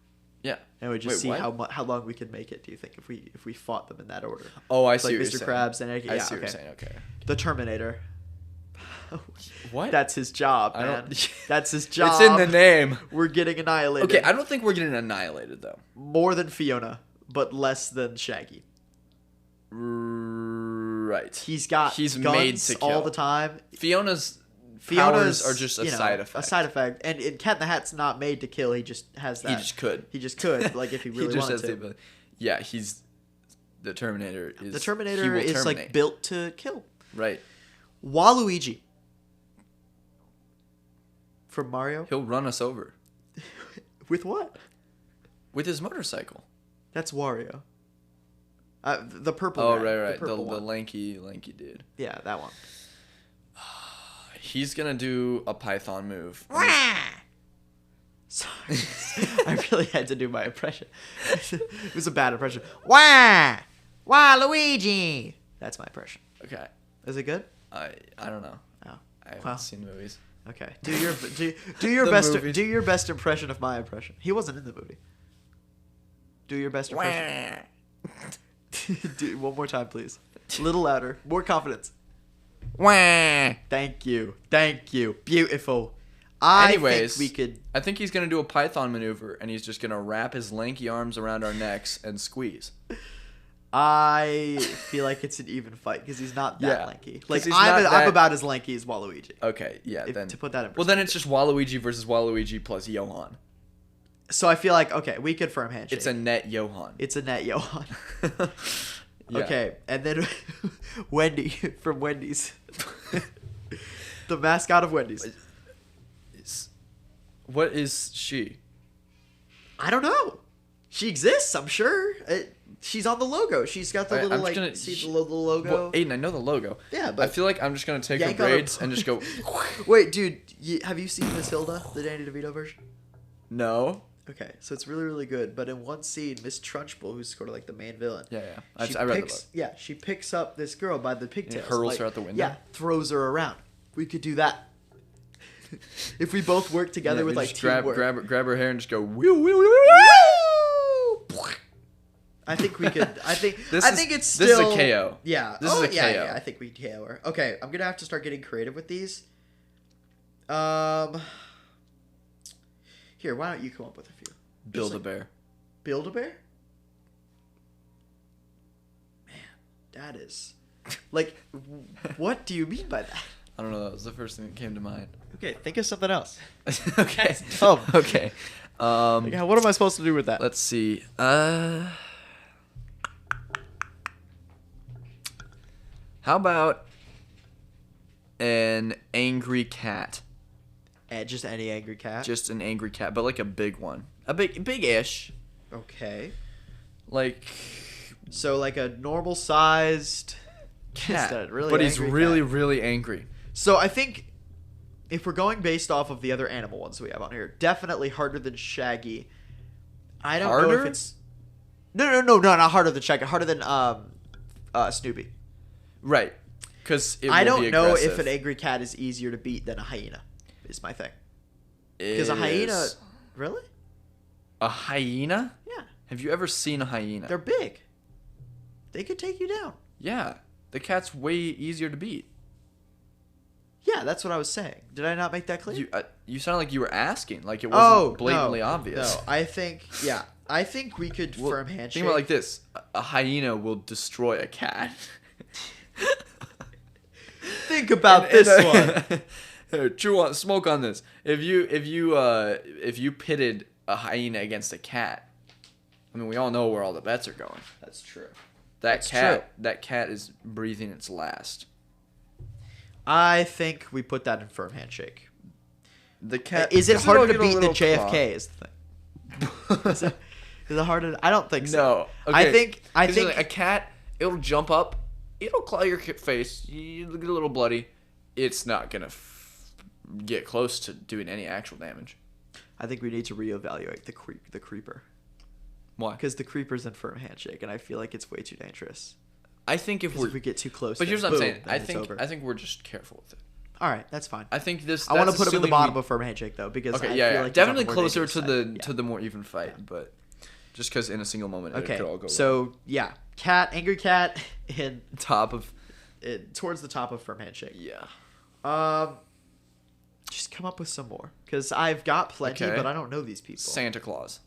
Yeah. And we just see how long we can make it. Do you think if we fought them in that order? Oh, I see. Like what Mr. you're Krabs saying. and I see what you're saying. Okay. The Terminator. What? That's his job, man. That's his job. It's in the name. We're getting annihilated. Okay, I don't think we're getting annihilated though. More than Fiona, but less than Shaggy. Right. He's guns made to kill all the time. Fiona's powers are just a side effect. A side effect. And Cat in the Hat's not made to kill. He just has that. He just could. Like if he really he just wanted has to. The ability. Yeah, the Terminator is. The Terminator is like built to kill. Right. Waluigi. From Mario. He'll run us over. With what? With his motorcycle. That's Wario. The purple. Oh, guy, right. The lanky dude. Yeah, that one. He's gonna do a Python move. Sorry, I really had to do my impression. It was a bad impression. Wah, Luigi. That's my impression. Okay. Is it good? I don't know. Oh, I haven't seen movies. Okay. Do your best. Movies. Do your best impression of my impression. He wasn't in the movie. Do your best impression. Do one more time, please. A little louder. More confidence. Wah. Thank you. Beautiful. Anyways, I think he's gonna do a Python maneuver, and he's just gonna wrap his lanky arms around our necks and squeeze. I feel like it's an even fight because he's not that lanky. Like I'm about as lanky as Waluigi. Okay, yeah. Then to put that in perspective. Well, then it's just Waluigi versus Waluigi plus Johan. So I feel like we confirm handshake. It's a net Johan. Yeah. Okay, and then Wendy from Wendy's, the mascot of Wendy's. What is she? I don't know. She exists, I'm sure. She's on the logo. She's got the little the logo. Well, Aidan, I know the logo. Yeah, but I feel like I'm just gonna take her braids and just go. Wait, dude, have you seen Miss Hilda, the Danny DeVito version? No. Okay, so it's really, really good. But in one scene, Miss Trunchbull, who's sort of like the main villain. Yeah. I read the book. Yeah, she picks up this girl by the pigtails. Hurls her out the window. Yeah, throws her around. We could do that. If we both work together with teamwork. Grab her hair and just go woo woo woo woo. I think we could. I think it's still. This is a KO. Yeah. This is a KO. Yeah, I think we KO her. Okay, I'm gonna have to start getting creative with these. Here, why don't you come up with a few? Build-A-Bear. Build-A-Bear? Man, that is... Like, what do you mean by that? I don't know. That was the first thing that came to mind. Okay, think of something else. Okay. Okay. What am I supposed to do with that? Let's see. How about an angry cat? Just any angry cat? Just an angry cat, but like a big one. A big-ish. Okay. Like... So like a normal-sized cat. But he's really, really angry. So I think if we're going based off of the other animal ones we have on here, definitely harder than Shaggy. I don't know if it's... No, not harder than Shaggy. Harder than Snoopy. Right. Because I don't know if an angry cat is easier to beat than a hyena. Is my thing. Because a hyena, really? A hyena? Yeah. Have you ever seen a hyena? They're big. They could take you down. Yeah. The cat's way easier to beat. Yeah, that's what I was saying. Did I not make that clear? You sound like you were asking, like it wasn't blatantly obvious. No, I think we could firm handshake. Think about it like this: a hyena will destroy a cat. Think about this one. Smoke on this. If you pitted a hyena against a cat, I mean, we all know where all the bets are going. That's true. That cat is breathing its last. I think we put that in firm handshake. The cat is it harder to beat than JFK? Claw. Is the thing. Is it harder? I don't think so. No. Okay. I think like a cat, it'll jump up, it'll claw your face. You get a little bloody. It's not gonna get close to doing any actual damage. I think we need to reevaluate the creeper. Why? Because the creeper's in firm handshake, and I feel like it's way too dangerous. I think if we get too close, but here's what I'm saying. I think we're just careful with it. All right, that's fine. I think this. I want to put him in the bottom of firm handshake though, because I feel like definitely closer to the more even fight, but just because in a single moment it could all go. So yeah, angry cat in top of towards the top of firm handshake. Yeah. Just come up with some more, because I've got plenty, but I don't know these people. Santa Claus.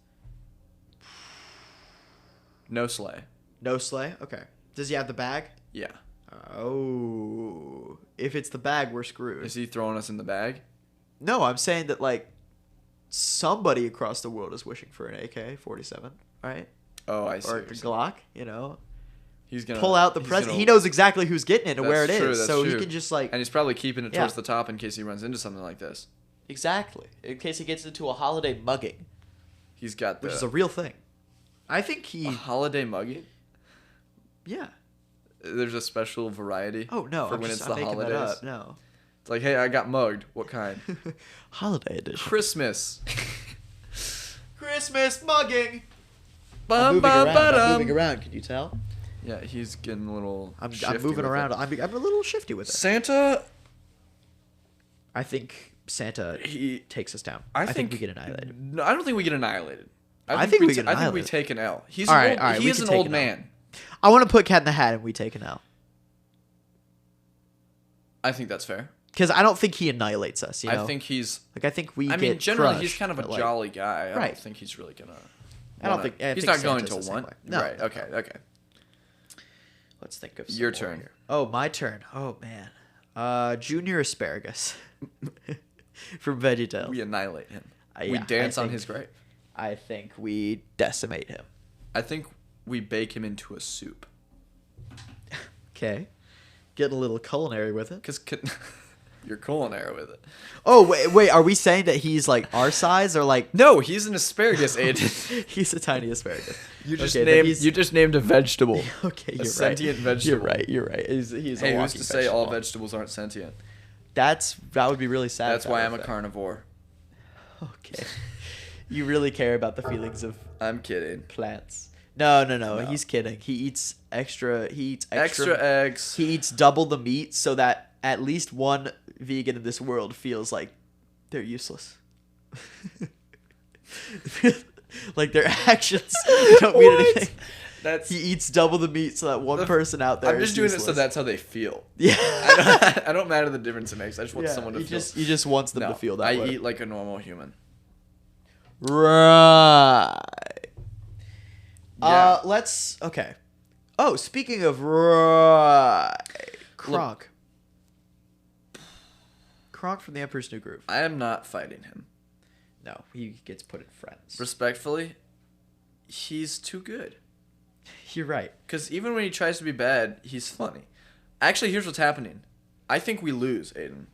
No sleigh. No sleigh. Okay. Does he have the bag? Yeah. Oh. If it's the bag, we're screwed. Is he throwing us in the bag? No, I'm saying that, like, somebody across the world is wishing for an AK-47, right? Oh, I see. Or a Glock, you know? He's gonna pull out the present. He knows exactly who's getting it and where it is. So he can just, like... And he's probably keeping it towards the top in case he runs into something like this. Exactly. In case he gets into a holiday mugging. He's got which is a real thing. I think he... A holiday mugging? Yeah. There's a special variety. Oh no! For when it's the holidays. No. It's like, hey, I got mugged. What kind? Holiday edition. Christmas. Christmas mugging. I'm moving around. Can you tell? Yeah, he's getting a little. I'm moving around. I'm a little shifty with it. Santa. I think Santa takes us down. I think we get annihilated. No, I don't think we get annihilated. I think we get annihilated. I think we take an L. He's all an right, he is an old man. I want to put Cat in the Hat and we take an L. I think that's fair. Because I don't think he annihilates us. You know? I think he's like I think we. I mean, generally he's kind of a jolly guy. I don't think he's really gonna. I don't think he's not going to one. No. Right. Okay. Let's think of your turn. Here. Oh, my turn. Oh man. Junior Asparagus from VeggieTales. We annihilate him. We dance on his grave. I think we decimate him. I think we bake him into a soup. Okay. Getting a little culinary with it. Because you're culinary with it. Oh, wait. Are we saying that he's like our size or like... No, he's an asparagus, Aidan. He's a tiny asparagus. You just named a vegetable. Okay, you're sentient vegetable. You're right. He's a walking vegetable. Who's to say all vegetables aren't sentient? That would be really sad. That's why I'm a carnivore. Okay. You really care about the feelings of... I'm kidding. Plants. No. He's kidding. He eats extra eggs. He eats double the meat so that at least one vegan in this world feels like they're useless. Like their actions don't mean anything. He eats double the meat so that one person out there. I'm just doing it so that's how they feel. Yeah. I don't matter the difference it makes. I just want someone to feel. He just wants them to feel that way. I eat like a normal human. Right. Yeah. Okay. Oh, speaking of Kronk. Kronk from The Emperor's New Groove. I am not fighting him. No, he gets put in Friends. Respectfully, he's too good. You're right. Because even when he tries to be bad, he's funny. Actually, here's what's happening. I think we lose, Aidan.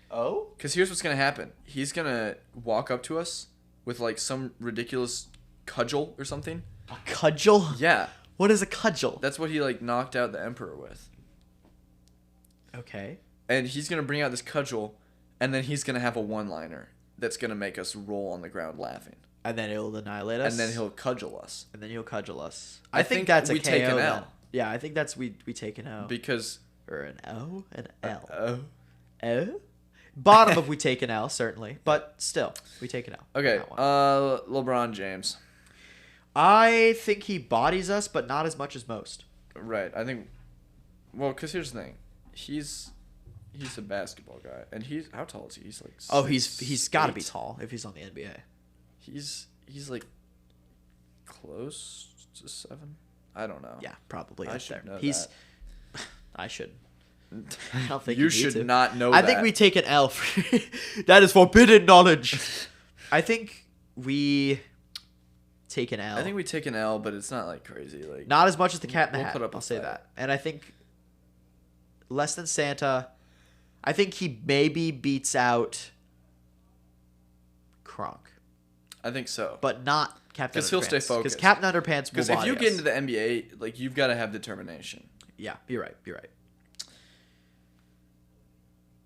Oh? Because here's what's going to happen. He's going to walk up to us with like some ridiculous cudgel or something. A cudgel? Yeah. What is a cudgel? That's what he like knocked out the Emperor with. Okay. And he's going to bring out this cudgel, and then he's going to have a one-liner that's going to make us roll on the ground laughing. And then it'll annihilate us? And then he'll cudgel us. I think that's a KO. Take an L. Yeah, I think that's we take an L. Because Or an O? An L. O. O? Bottom of we take an L, certainly. But still, we take an L. Okay, LeBron James. I think he bodies us, but not as much as most. Right. I think... Well, because here's the thing. He's a basketball guy. And how tall is he? He's like... Oh, he's got to be tall if he's on the NBA. He's like close to 7. I don't know. Yeah, probably. I up should there. know He's. that. I should. I don't think you should not know. I think we take an L. That is forbidden knowledge. I think we take an L. I think we take an L, but it's not like crazy. Like not as much as the Cat in the Hat. Put up I'll a say fight. that. And I think less than Santa. I think he maybe beats out Kronk. I think so, but not Captain Underpants. Because he'll stay focused. Because Captain Underpants will Because if you body get us. into the NBA, like you've got to have determination. Yeah, you're right.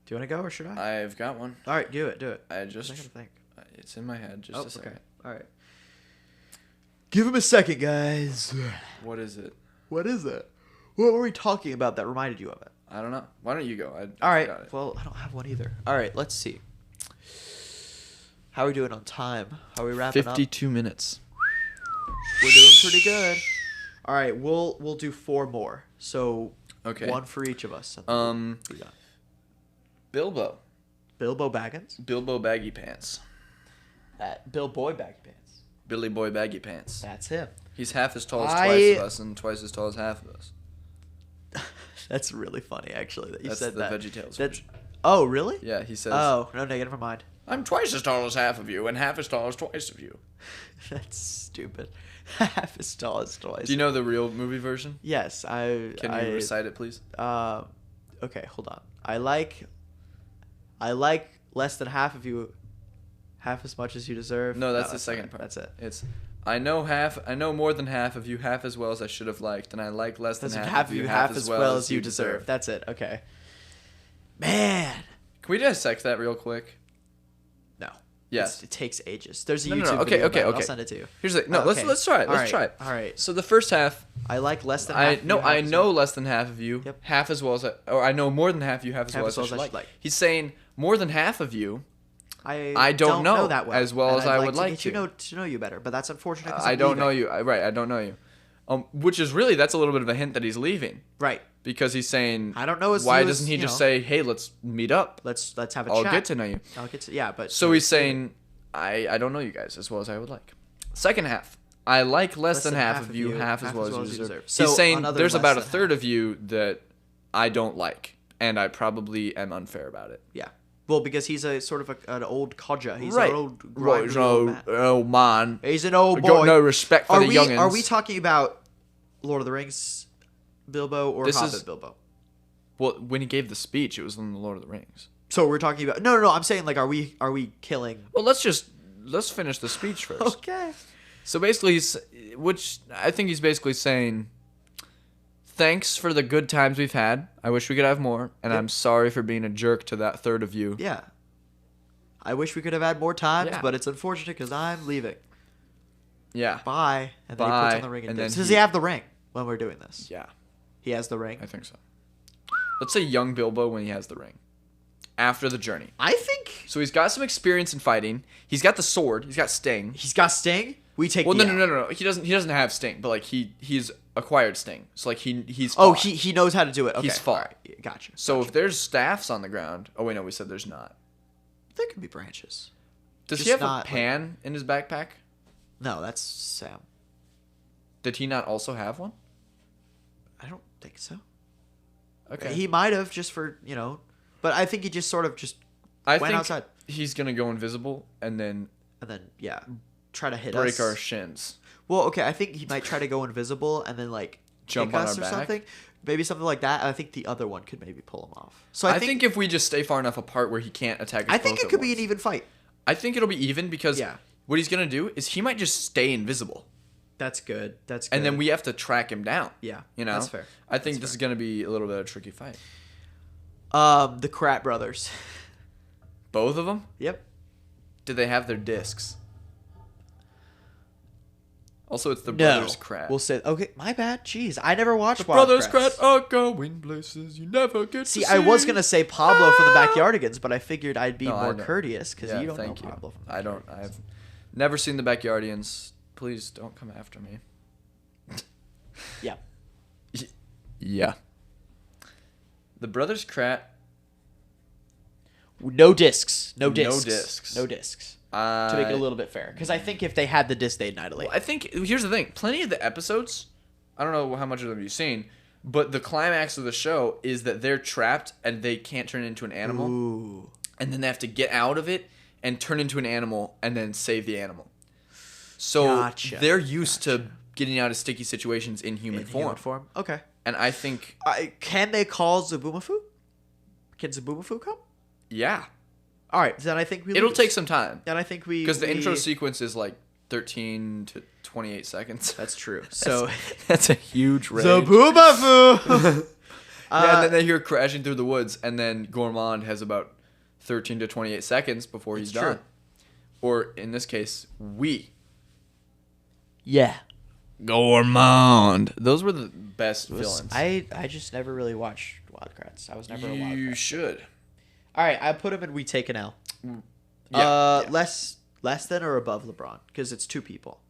Do you want to go or should I? I've got one. All right, do it. I just I gotta think. It's in my head. Just a second. Okay. All right. Give him a second, guys. What is it? What is it? What were we talking about that reminded you of it? I don't know. Why don't you go? All right. forgot it. Well, I don't have one either. All right. Let's see. How are we doing on time? How are we wrapping up? 52 minutes. We're doing pretty good. All right. We'll do 4 more. So Okay. one for each of us. We got Bilbo. Bilbo Baggins. Bilbo Baggy Pants. Bill Boy Baggy Pants. Billy Boy Baggy Pants. That's him. He's half as tall as twice of us and twice as tall as half of us. That's really funny, actually, that you That's said the that. VeggieTales That's. version. Oh, really? Yeah, he says. Oh, no, never mind. I'm twice as tall as half of you and half as tall as twice of you. That's stupid. Half as tall as twice. Do you know the real movie version? Yes, Can you recite it, please? Okay, hold on. I like less than half of you, half as much as you deserve. No, that's the second part. That's it. It's I know more than half of you, half as well as I should have liked, and I like less than half of you, half as well as you deserve. That's it. Okay. Man. Can we dissect that real quick? No. Yes. It takes ages. There's a No, YouTube no, no. video Okay. about it. I'll send it to you. Here's the no. Okay. Let's try it. Let's try it. All right. So the first half, I like less than half. I know less than half of you, Yep. half as well as or I know more than half of you, half as well as I should like. He's saying more than half of you. I don't know that well, as well as I would like to. To know you better, but that's unfortunate. 'Cause I don't leaving. know you. Right, I don't know you. Which is really that's a little bit of a hint that he's leaving. Right. Because he's saying, I don't know. Why doesn't he just say, "Hey, let's meet up. Let's have a I'll chat. get to know you." I'll get to but So he's saying, I don't know you guys as well as I would like. Second half, I like less than half of you, half as well as you deserve. So he's saying there's less about a than third half. of you that I don't like, and I probably am unfair about it. Yeah. Well, because he's a sort of an old codger. He's Right. an old grimy old man. Oh man. He's an old boy. Got no respect for the youngins. Are we talking about Lord of the Rings Bilbo or This Hobbit is- Bilbo? Well, when he gave the speech, it was in the Lord of the Rings. So we're talking about no. I'm saying like, are we killing? Well, let's finish the speech first. Okay. So basically, which I think he's basically saying, thanks for the good times we've had. I wish we could have more, and Yep. I'm sorry for being a jerk to that third of you. Yeah. I wish we could have had more times, Yeah. but it's unfortunate because I'm leaving. Yeah. Bye. And then he Bye. puts on the ring and And then does he have the ring when we're doing this? Yeah, He has the ring. I think so. Let's say young Bilbo when he has the ring. After the journey. I think So he's got some experience in fighting. He's got the sword. He's got Sting. he's got Sting. We take. Well, the no. He doesn't have Sting, but like he's acquired Sting. So like he's Oh, fought. he knows how to do it. Okay. He's fought. All right. Gotcha. So if there's staffs on the ground, oh wait, no, we said there's not. There could be branches. Does Just he have a not, pan in his backpack? No, that's Sam. Did he not also have one? I don't think so. Okay. He might have just for but I think he just sort of just I went think outside he's gonna go invisible and then and then try to hit break us. our shins. Well, okay, I think he might try to go invisible and then like Jump kick on us our or back? something. Maybe something like that. I think the other one could maybe pull him off. So I think if we just stay far enough apart where he can't attack us I think both it at could be once. an even fight. I think it'll be even because Yeah. what he's gonna do is he might just stay invisible. That's good. That's good. And then we have to track him down. Yeah. You know? That's fair. I think this is gonna be a little bit of a tricky fight. The Krat brothers. Both of them? Yep. Do they have their discs? Also, it's the Brothers Krat. We'll say, okay, my bad. Jeez, I never watched The Brothers Krat are going places you never get to see. I was going to say Pablo from the Backyardigans, but I figured I'd be more courteous because you don't know Pablo from the Backyardigans. I've never seen the Backyardigans. Please don't come after me. Yeah. Yeah. The Brothers Krat. No discs. No discs. To make it a little bit fair. Because I think if they had the disc, they'd annihilate. Well, I think, here's the thing. Plenty of the episodes, I don't know how much of them you've seen, but the climax of the show is that they're trapped and they can't turn into an animal. Ooh. And then they have to get out of it and turn into an animal and then save the animal. So they're used to getting out of sticky situations in human form. Okay. And I think... can they call Zaboomafoo? Can Zaboomafoo come? Yeah. All right, then I think It'll take some time. Then I think we... Because the intro sequence is like 13 to 28 seconds. That's true. So that's a huge range. Zaboomafoo! Yeah, and then they hear crashing through the woods, and then Gourmand has about 13 to 28 seconds before he's done. True. Or, in this case, we. Yeah. Gourmand. Those were the best villains. I just never really watched Wildcrats. I was never a Wildcrat. You should. All right, I put him in We Take an L. Yeah. Less than or above LeBron? Because it's two people.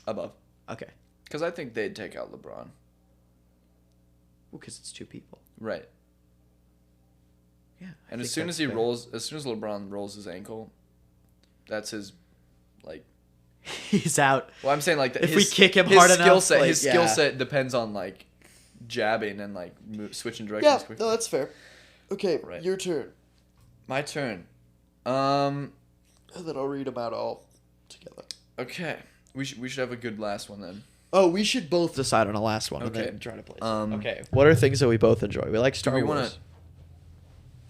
Above. Okay. Because I think they'd take out LeBron. Well, because it's two people. Right. Yeah. And as soon as LeBron rolls his ankle, that's his, like... He's out. Well, I'm saying, like... If we kick him hard enough... His skill set depends on, like, jabbing and, like, switching directions quickly. No, that's fair. Okay, right. Your turn. My turn. And then I'll read them out all together. Okay. We should have a good last one then. Oh, we should both decide on a last one and then try to play. Okay. What are things that we both enjoy? We like Star Wars. Do we want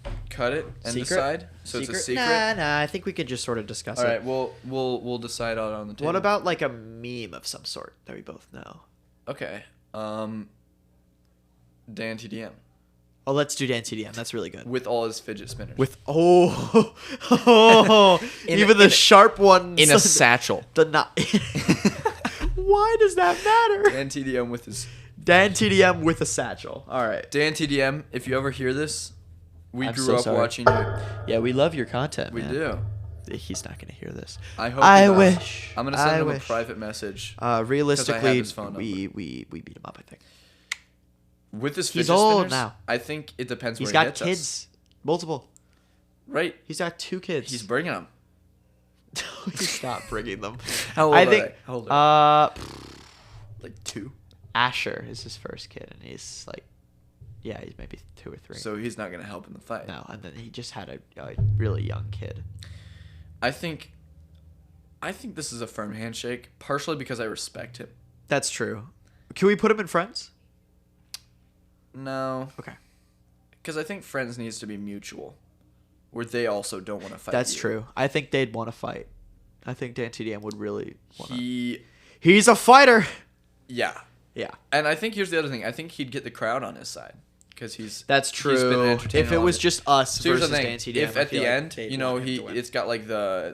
to cut it and decide? So it's a secret? Nah. I think we could just sort of discuss it. All right. We'll decide out on the table. What about like a meme of some sort that we both know? Okay. Dan TDM. Oh, let's do Dan TDM. That's really good. With all his fidget spinners. With even the sharp ones in a satchel. Why does that matter? Dan TDM with a satchel. All right. Dan TDM, if you ever hear this, we grew up watching you. Yeah, we love your content. We man. do. He's not going to hear this. I hope. I wish. I'm going to send him a private message. Realistically, we beat him up. I think. With his fidget he's old spinners, now. I think it depends where he's he got gets kids, us. Multiple. Right. He's got 2 kids. He's bringing them. He's not bringing them. How old are they? How old are they? Like 2. Asher is his first kid, and he's like, he's maybe 2 or 3. So he's not going to help in the fight. No, and then he just had a really young kid. I think this is a firm handshake, partially because I respect him. That's true. Can we put him in Friends? No. Okay. Because I think Friends needs to be mutual, where they also don't want to fight. That's true. I think they'd want to fight. I think Dan TDM would really want to. He's a fighter. Yeah. Yeah. And I think here's the other thing. I think he'd get the crowd on his side. Because That's true. He's been entertaining if it was just us versus Dan TDM. If at the end, it's got like the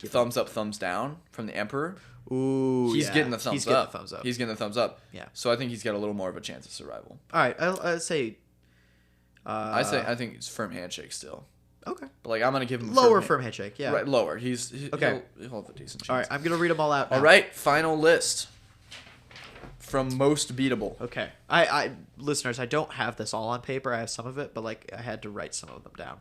thumbs up, thumbs down from the Emperor. Ooh, he's getting the thumbs up. He's getting the thumbs up. Yeah. So I think he's got a little more of a chance of survival. All right, I'd say. I think it's firm handshake still. Okay. But like I'm gonna give him lower firm handshake. Yeah. Right, lower. He'll have a decent chance. All right, I'm gonna read them all out. All right, final list. From most beatable. Okay. I listeners, I don't have this all on paper. I have some of it, but like I had to write some of them down.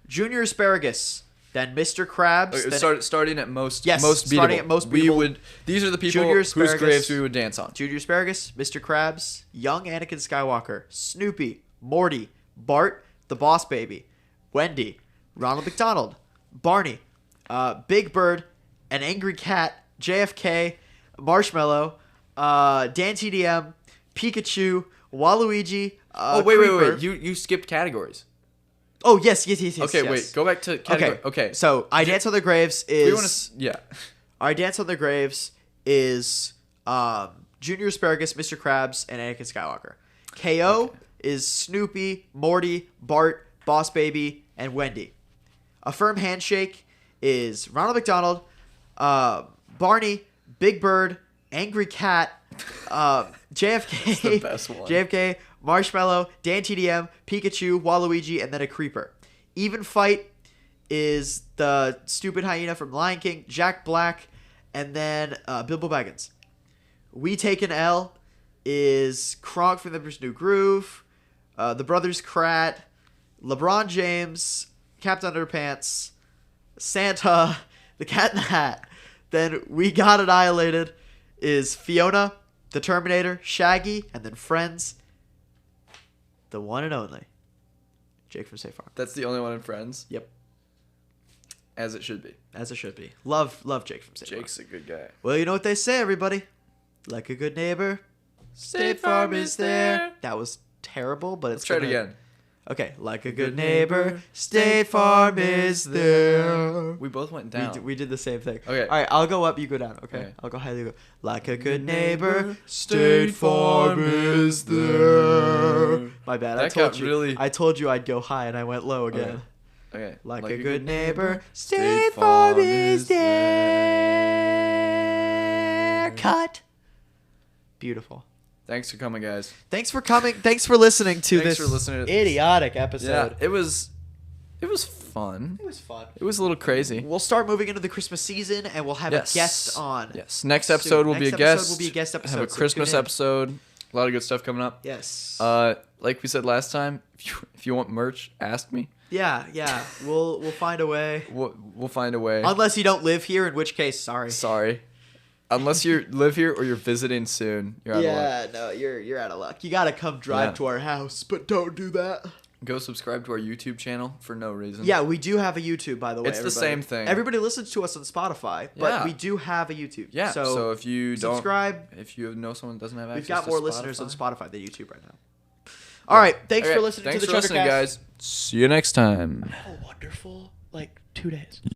Junior Asparagus. Then Mr. Krabs. Starting at most yes, most beatable. Starting at most beatable. These are the people whose graves we would dance on. Junior Asparagus, Mr. Krabs, young Anakin Skywalker, Snoopy, Morty, Bart, the Boss Baby, Wendy, Ronald McDonald, Barney, Big Bird, an angry cat, JFK, Marshmallow, Dan TDM, Pikachu, Waluigi. Wait. You skipped categories. Oh, yes. Okay, wait. Go back to category. Okay. So, I Dance on the Graves is... Yeah. I Dance on the Graves is Junior Asparagus, Mr. Krabs, and Anakin Skywalker. KO is Snoopy, Morty, Bart, Boss Baby, and Wendy. A Firm Handshake is Ronald McDonald, Barney, Big Bird, Angry Cat, JFK, It's the best one. JFK, Marshmallow, Dan TDM, Pikachu, Waluigi, and then a creeper. Even Fight is the stupid hyena from Lion King, Jack Black, and then Bilbo Baggins. We Take an L is Kronk from The Emperor's New Groove, the Brothers Krat, LeBron James, Captain Underpants, Santa, the Cat in the Hat. Then We Got Annihilated is Fiona, the Terminator, Shaggy, and then Friends, the one and only Jake from State Farm. That's the only one in Friends? Yep. As it should be. As it should be. Love Jake from State Farm. Jake's a good guy. Well, you know what they say, everybody. Like a good neighbor, State Farm is there. That was terrible, but Let's try it again. Okay. Like a good neighbor, State Farm is there. We both went down. We did the same thing. Okay. All right, I'll go up, you go down, okay? I'll go high, you go. Like a good neighbor, State Farm is there. My bad. That I told you I'd go high and I went low again. Okay. Like a good neighbor, State Farm is there. Cut. Beautiful. Thanks for coming, guys. Thanks for coming. Thanks for listening to Thanks this for listening to idiotic episode. Yeah, it was fun. It was fun. It was a little crazy. We'll start moving into the Christmas season, and we'll have a guest on. Yes. Next episode will be a guest. Will be a guest episode. Have a Christmas episode. A lot of good stuff coming up. Yes. Like we said last time, if you want merch, ask me. Yeah. We'll find a way. We'll find a way. Unless you don't live here, in which case, sorry. Sorry. Unless you live here or you're visiting soon, you're out of luck. Yeah, no, you're out of luck. You gotta come drive to our house, but don't do that. Go subscribe to our YouTube channel for no reason. Yeah, we do have a YouTube, by the way. It's the same thing. Everybody listens to us on Spotify, but we do have a YouTube. Yeah. So if you subscribe, if you know someone that doesn't have access, we've got more to listeners on Spotify Spotify than YouTube right now. All right, thanks for listening to the Chunder-Cast, Chunder-Cast, guys. See you next time. Have a wonderful 2 days.